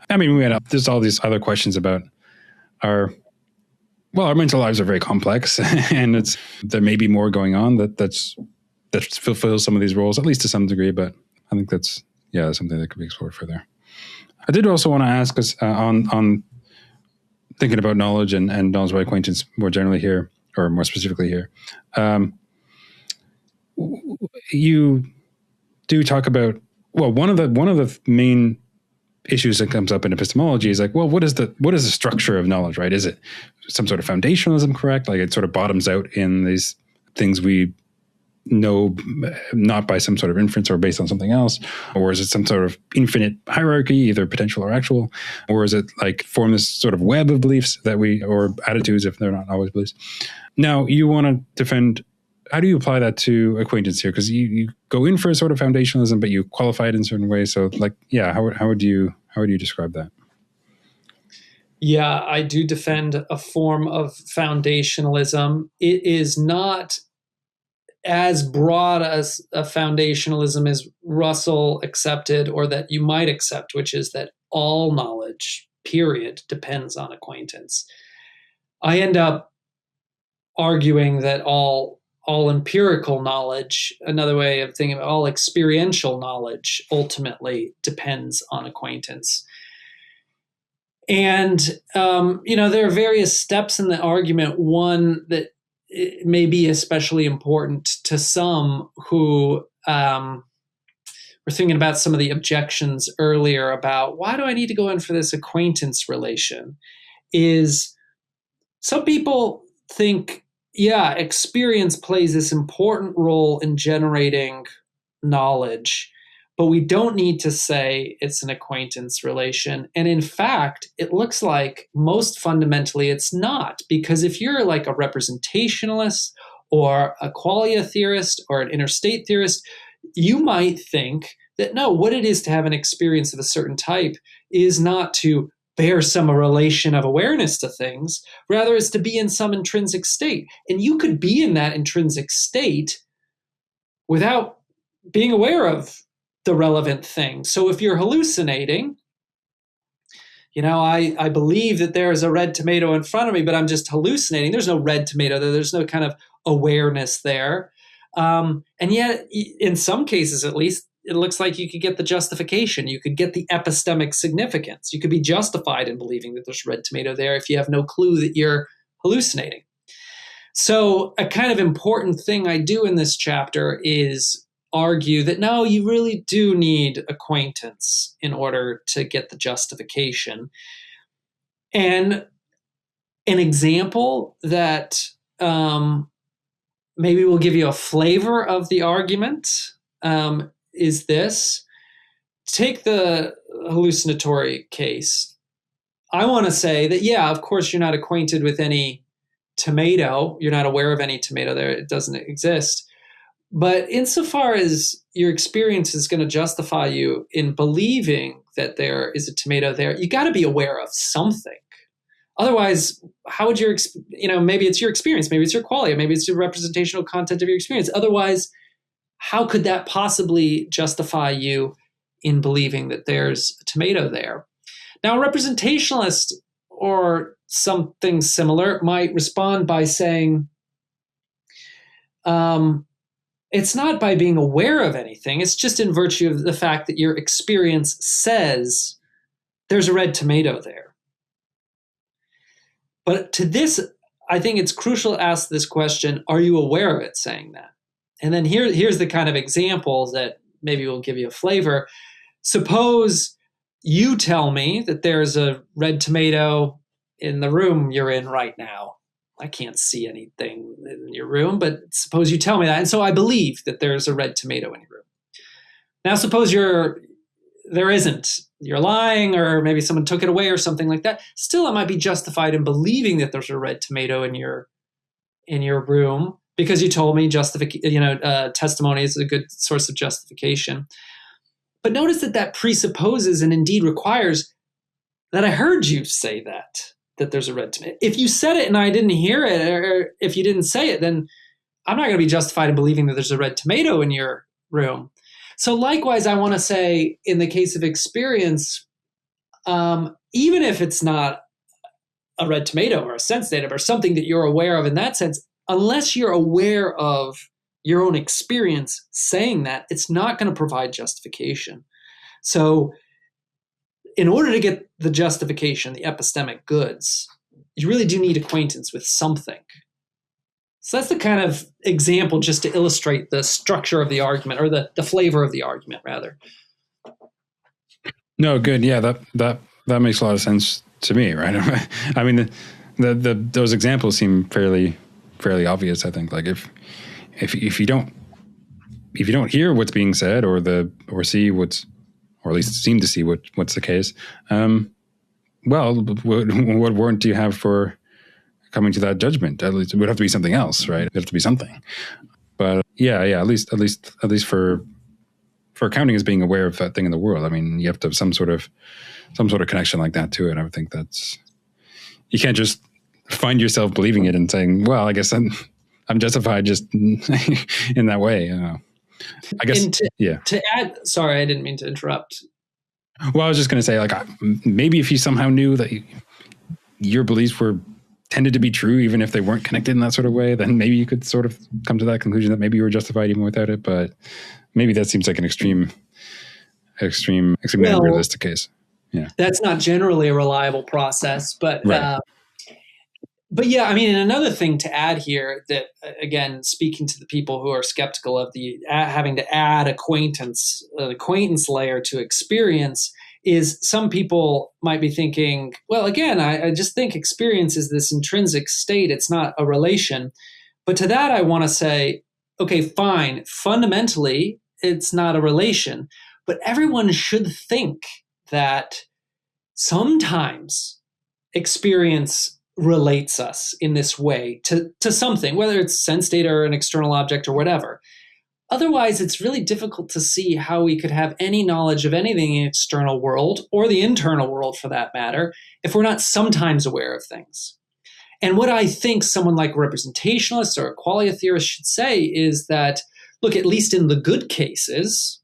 I mean, there's all these other questions about our mental lives are very complex, and there may be more going on that fulfills some of these roles, at least to some degree. But I think that's something that could be explored further. I did also want to ask us on thinking about knowledge and knowledge by acquaintance more generally here, or more specifically here. You do talk about, one of the main issues that comes up in epistemology is what is the structure of knowledge, right? Is it some sort of foundationalism, correct? It sort of bottoms out in these things we know, not by some sort of inference or based on something else? Or is it some sort of infinite hierarchy, either potential or actual? Or is it form this sort of web of beliefs or attitudes, if they're not always beliefs? Now, you want to defend, how do you apply that to acquaintance here? Because you go in for a sort of foundationalism, but you qualify it in certain ways. So how would you describe that? Yeah, I do defend a form of foundationalism. It is not as broad as a foundationalism as Russell accepted, or that you might accept, which is that all knowledge, period, depends on acquaintance. I end up arguing that all empirical knowledge, another way of thinking about all experiential knowledge, ultimately depends on acquaintance. And, there are various steps in the argument. One that it may be especially important to some who were thinking about some of the objections earlier about why do I need to go in for this acquaintance relation, is some people think, yeah, experience plays this important role in generating knowledge, but we don't need to say it's an acquaintance relation. And in fact, it looks like most fundamentally it's not, because if you're like a representationalist or a qualia theorist or an interstate theorist, you might think that no, what it is to have an experience of a certain type is not to bear some relation of awareness to things, rather is to be in some intrinsic state. And you could be in that intrinsic state without being aware of the relevant thing. So if you're hallucinating, I believe that there is a red tomato in front of me, but I'm just hallucinating. There's no red tomato there. There's no kind of awareness there. And yet, in some cases at least, it looks like you could get the justification. You could get the epistemic significance. You could be justified in believing that there's red tomato there if you have no clue that you're hallucinating. So a kind of important thing I do in this chapter is argue that no, you really do need acquaintance in order to get the justification. And an example that maybe will give you a flavor of the argument is this. Take the hallucinatory case. I want to say that, yeah, of course, you're not acquainted with any tomato. You're not aware of any tomato there. It doesn't exist. But insofar as your experience is going to justify you in believing that there is a tomato there, you got to be aware of something. Otherwise, how would maybe it's your experience, maybe it's your qualia, maybe it's the representational content of your experience. Otherwise, how could that possibly justify you in believing that there's a tomato there? Now, a representationalist or something similar might respond by saying, it's not by being aware of anything. It's just in virtue of the fact that your experience says there's a red tomato there. But to this, I think it's crucial to ask this question, are you aware of it saying that? And then here's the kind of example that maybe will give you a flavor. Suppose you tell me that there's a red tomato in the room you're in right now. I can't see anything in your room, but suppose you tell me that. And so I believe that there's a red tomato in your room. Now, suppose there isn't. You're lying, or maybe someone took it away or something like that. Still, I might be justified in believing that there's a red tomato in your room because you told me testimony is a good source of justification. But notice that presupposes and indeed requires that I heard you say that there's a red tomato. If you said it and I didn't hear it, or if you didn't say it, then I'm not going to be justified in believing that there's a red tomato in your room. So likewise, I want to say in the case of experience, even if it's not a red tomato or a sense datum or something that you're aware of in that sense, unless you're aware of your own experience saying that, it's not going to provide justification. So in order to get the justification, the epistemic goods, you really do need acquaintance with something. So that's the kind of example just to illustrate the structure of the argument, or the flavor of the argument, rather. No, good. Yeah, that makes a lot of sense to me, right? I mean, those examples seem fairly obvious. I think, like if you don't hear what's being said, or see what's, or at least seem to see what's the case, well, what warrant do you have for coming to that judgment? At least it would have to be something else, right? It would have to be something. But yeah, at least for accounting as being aware of that thing in the world. I mean, you have to have some sort of connection like that to it. I would think you can't just find yourself believing it and saying, well, I guess I'm justified just in that way. I guess, To add, sorry, I didn't mean to interrupt. Well, I was just going to say, like, maybe if you somehow knew that your beliefs tended to be true, even if they weren't connected in that sort of way, then maybe you could sort of come to that conclusion that maybe you were justified even without it. But maybe that seems like an extreme unrealistic case. Yeah, that's not generally a reliable process, but right. But yeah, I mean, and another thing to add here that, again, speaking to the people who are skeptical of the having to add an acquaintance layer to experience, is some people might be thinking, well, again, I just think experience is this intrinsic state. It's not a relation. But to that, I want to say, okay, fine. Fundamentally, it's not a relation. But everyone should think that sometimes experience relates us in this way to something, whether it's sense data or an external object or whatever. Otherwise, it's really difficult to see how we could have any knowledge of anything in the external world, or the internal world for that matter, if we're not sometimes aware of things. And what I think someone like a representationalist or a qualia theorist should say is that, look, at least in the good cases,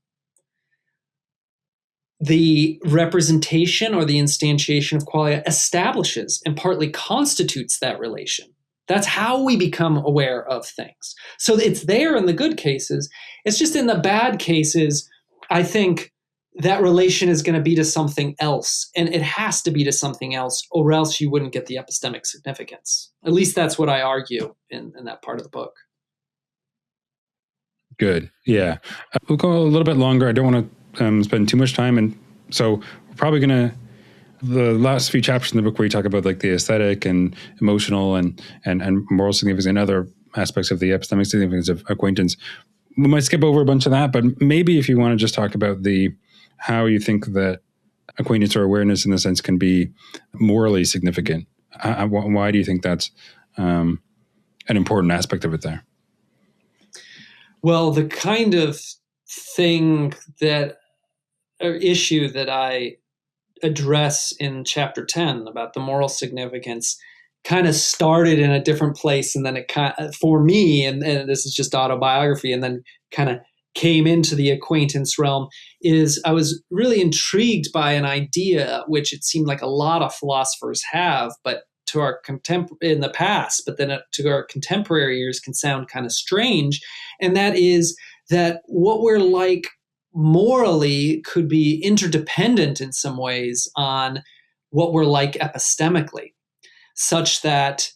the representation or the instantiation of qualia establishes and partly constitutes that relation. That's how we become aware of things. So it's there in the good cases. It's just in the bad cases, I think that relation is going to be to something else. And it has to be to something else, or else you wouldn't get the epistemic significance. At least that's what I argue in that part of the book. Good. Yeah. We'll go a little bit longer. I don't want to spend too much time. And so we're probably going to, the last few chapters in the book where you talk about like the aesthetic and emotional and moral significance and other aspects of the epistemic significance of acquaintance, we might skip over a bunch of that, but maybe if you want to just talk about how you think that acquaintance or awareness in a sense can be morally significant. Why do you think that's an important aspect of it there? Well, the kind of thing or issue that I address in chapter 10 about the moral significance kind of started in a different place, and then it kind of, for me, and this is just autobiography, and then kind of came into the acquaintance realm, is I was really intrigued by an idea which it seemed like a lot of philosophers have, but to our in the past, but then to our contemporary ears can sound kind of strange, and that is that what we're like morally could be interdependent in some ways on what we're like epistemically, such that,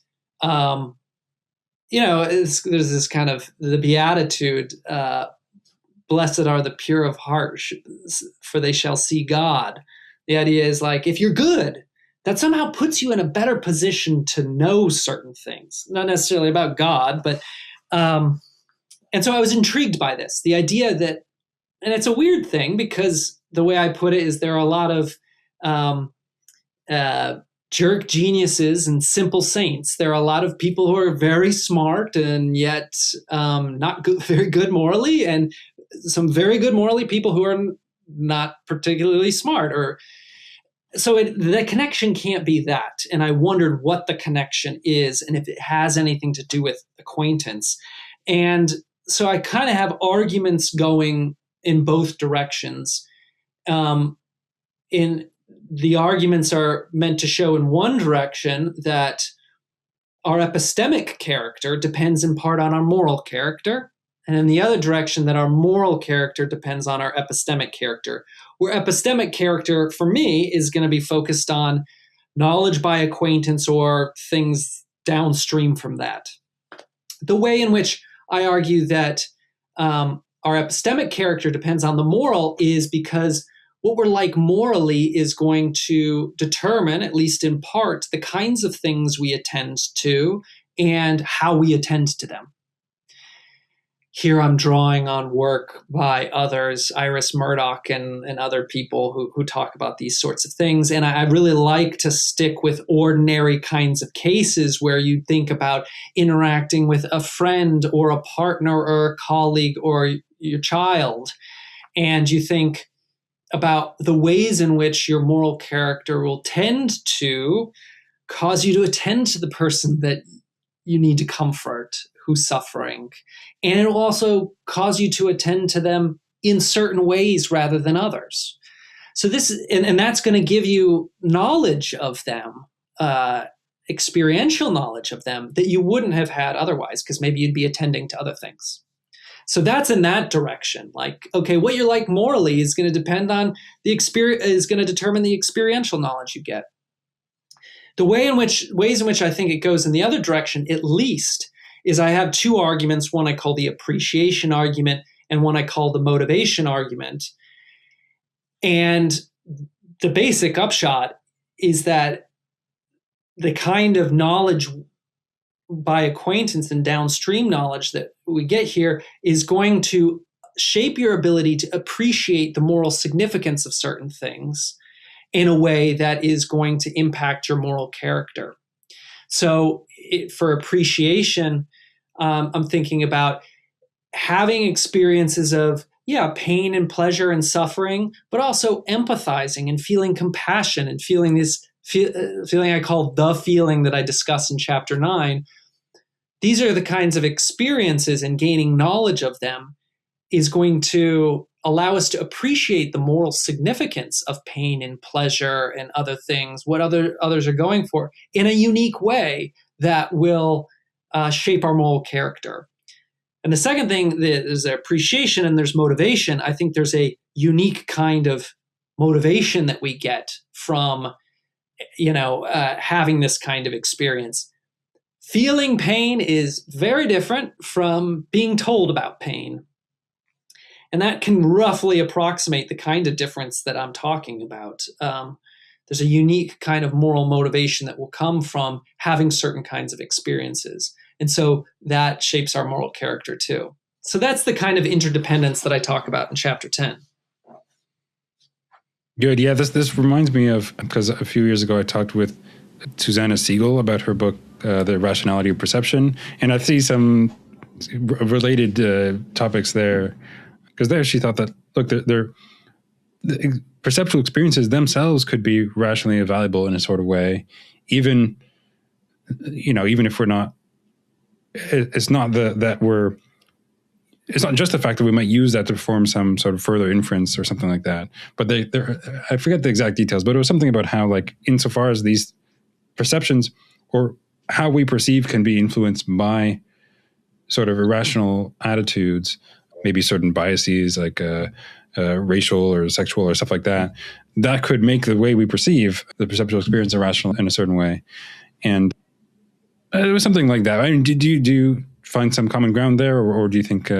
there's this kind of the beatitude, blessed are the pure of heart, for they shall see God. The idea is like, if you're good, that somehow puts you in a better position to know certain things, not necessarily about God, but, and so I was intrigued by this, the idea that, and it's a weird thing because the way I put it is there are a lot of jerk geniuses and simple saints. There are a lot of people who are very smart and yet not very good morally, and some very good morally people who are not particularly smart. So the connection can't be that. And I wondered what the connection is and if it has anything to do with acquaintance. And so I kind of have arguments going in both directions. The arguments are meant to show in one direction that our epistemic character depends in part on our moral character, and in the other direction that our moral character depends on our epistemic character, where epistemic character for me is going to be focused on knowledge by acquaintance or things downstream from that. The way in which I argue that our epistemic character depends on the moral is because what we're like morally is going to determine, at least in part, the kinds of things we attend to and how we attend to them. Here I'm drawing on work by others, Iris Murdoch and other people who talk about these sorts of things. And I really like to stick with ordinary kinds of cases where you think about interacting with a friend or a partner or a colleague or your child. And you think about the ways in which your moral character will tend to cause you to attend to the person that you need to comfort, who's suffering. And it will also cause you to attend to them in certain ways rather than others. So this, and that's going to give you knowledge of them, experiential knowledge of them that you wouldn't have had otherwise, because maybe you'd be attending to other things. So that's in that direction. Like, okay, what you're like morally is going to depend on the experience, is going to determine the experiential knowledge you get. The ways in which I think it goes in the other direction, at least, is I have two arguments. One I call the appreciation argument, and one I call the motivation argument. And the basic upshot is that the kind of knowledge by acquaintance and downstream knowledge that we get here is going to shape your ability to appreciate the moral significance of certain things in a way that is going to impact your moral character. So for appreciation, I'm thinking about having experiences of, pain and pleasure and suffering, but also empathizing and feeling compassion and feeling this feeling I call the feeling that I discuss in chapter 9. These are the kinds of experiences, and gaining knowledge of them is going to allow us to appreciate the moral significance of pain and pleasure and other things, what others are going for, in a unique way that will shape our moral character. And the second thing, there's appreciation and there's motivation. I think there's a unique kind of motivation that we get from, having this kind of experience. Feeling pain is very different from being told about pain. And that can roughly approximate the kind of difference that I'm talking about. There's a unique kind of moral motivation that will come from having certain kinds of experiences. And so that shapes our moral character too. So that's the kind of interdependence that I talk about in chapter 10. Good. Yeah, this reminds me of, because a few years ago I talked with Susanna Siegel about her book, The Rationality of Perception. And I see some related topics there. Because there she thought that, look, the perceptual experiences themselves could be rationally evaluable in a sort of way, even if we're not, it's not it's not just the fact that we might use that to perform some sort of further inference or something like that. But I forget the exact details, but it was something about how, like, insofar as these perceptions or how we perceive can be influenced by sort of irrational attitudes, maybe certain biases like racial or sexual or stuff like that, that could make the way we perceive the perceptual experience irrational in a certain way. And it was something like that. I mean, do you find some common ground there, or do you think?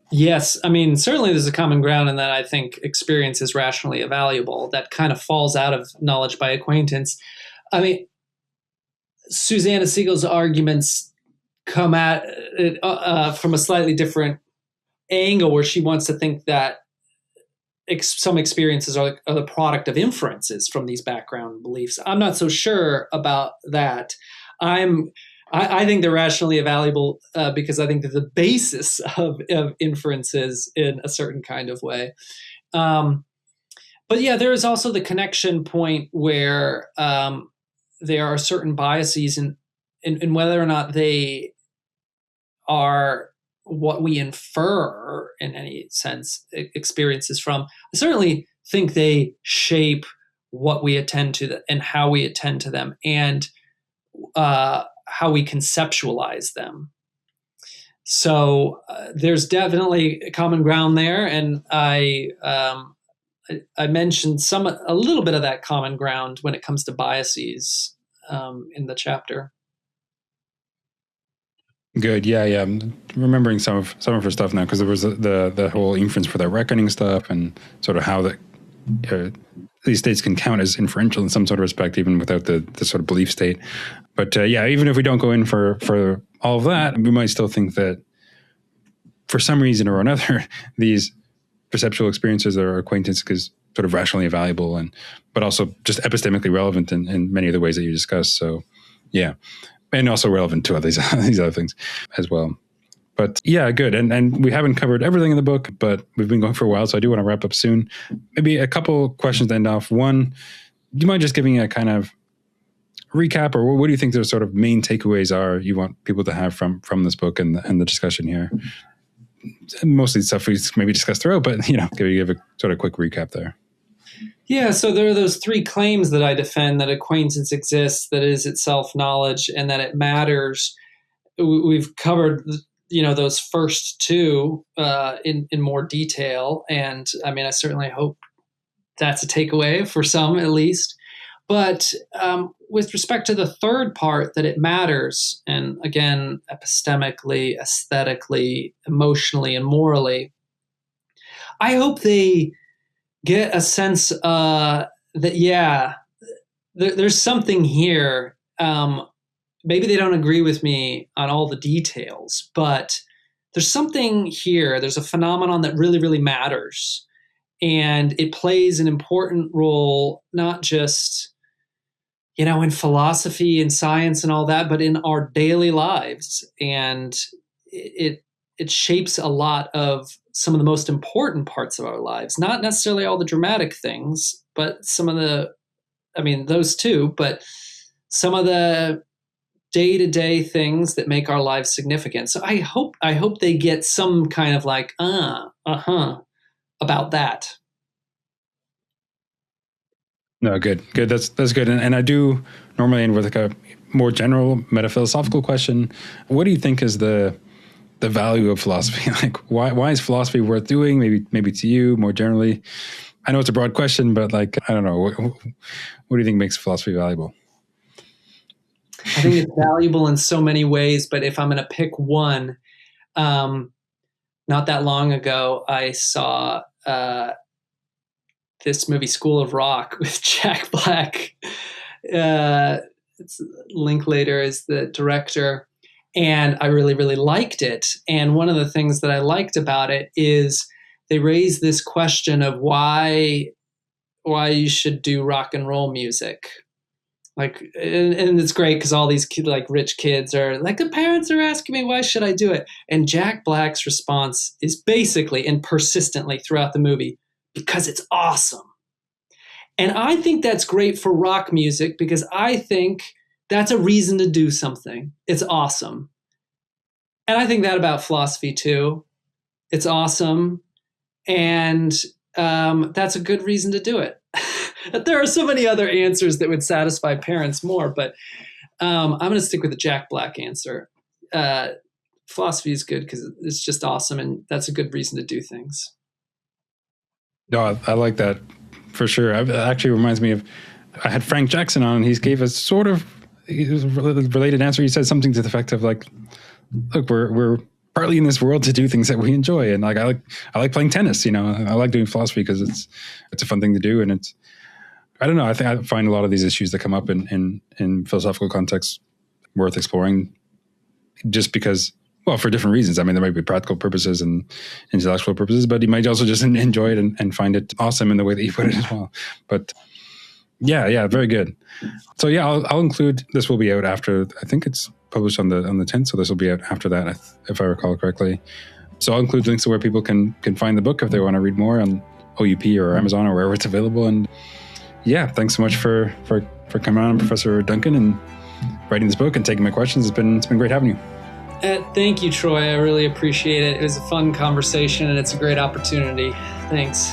Yes, I mean, certainly there's a common ground in that I think experience is rationally evaluable. That kind of falls out of knowledge by acquaintance. I mean, Susanna Siegel's arguments come at it from a slightly different angle, where she wants to think that some experiences are the product of inferences from these background beliefs. I'm not so sure about that. I think they're rationally evaluable because I think they're the basis of inferences in a certain kind of way. But yeah, there is also the connection point where there are certain biases in whether or not they are what we infer in any sense experiences from. I certainly think they shape what we attend to and how we attend to them, and how we conceptualize them. So there's definitely a common ground there, and I mentioned a little bit of that common ground when it comes to biases in the chapter. Good. Yeah. I'm remembering some of her stuff now, because there was the whole inference for the reckoning stuff, and sort of how these states can count as inferential in some sort of respect, even without the sort of belief state. But even if we don't go in for all of that, we might still think that for some reason or another, these perceptual experiences or acquaintance is sort of rationally valuable, but also just epistemically relevant in many of the ways that you discussed. So, yeah. And also relevant to these other things as well. But yeah, good. And we haven't covered everything in the book, but we've been going for a while, so I do want to wrap up soon. Maybe a couple questions to end off. One, do you mind just giving a kind of recap, or what do you think the sort of main takeaways are you want people to have from this book and the discussion here? Mostly stuff we maybe discussed throughout, but give a sort of quick recap there. Yeah, so there are those three claims that I defend: that acquaintance exists, that it is itself knowledge, and that it matters. We've covered, those first two in more detail, and I mean, I certainly hope that's a takeaway for some, at least. But with respect to the third part, that it matters, and again, epistemically, aesthetically, emotionally, and morally, I hope they get a sense that, yeah, there's something here. Maybe they don't agree with me on all the details, but there's something here. There's a phenomenon that really, really matters. And it plays an important role, not just, in philosophy and science and all that, but in our daily lives. And it shapes a lot of some of the most important parts of our lives, not necessarily all the dramatic things, but some of those too, but some of the day-to-day things that make our lives significant. So I hope they get some kind of like, about that. No, good. That's good. And I do normally end with like a more general metaphilosophical question. What do you think is the value of philosophy? Like, why is philosophy worth doing? Maybe to you more generally. I know it's a broad question, but like, I don't know. What do you think makes philosophy valuable? I think it's valuable in so many ways, but if I'm going to pick one, not that long ago, I saw this movie School of Rock with Jack Black. Linklater is the director, and I really, really liked it. And one of the things that I liked about it is they raised this question of why you should do rock and roll music. Like, and it's great because all these rich kids are like, the parents are asking me, why should I do it? And Jack Black's response is basically and persistently throughout the movie, because it's awesome. And I think that's great for rock music because I think that's a reason to do something. It's awesome. And I think that about philosophy too. It's awesome. And that's a good reason to do it. There are so many other answers that would satisfy parents more, but I'm going to stick with the Jack Black answer. Philosophy is good because it's just awesome, and that's a good reason to do things. No, I like that for sure. It actually reminds me of, I had Frank Jackson on, and he gave a sort of related answer. He said something to the effect of like, look, we're partly in this world to do things that we enjoy. And like, I like playing tennis, I like doing philosophy because it's a fun thing to do. And it's, I don't know. I think I find a lot of these issues that come up in philosophical contexts worth exploring just because, well, for different reasons. I mean, there might be practical purposes and intellectual purposes, but you might also just enjoy it and find it awesome in the way that you put it as well. But yeah, very good. So yeah, I'll include, this will be out after, I think it's published on the 10th. So this will be out after that, if I recall correctly. So I'll include links to where people can find the book if they want to read more on OUP or Amazon or wherever it's available. And yeah, thanks so much for coming on, Professor Duncan, and writing this book and taking my questions. It's been great having you. Thank you, Troy. I really appreciate it. It was a fun conversation and it's a great opportunity. Thanks.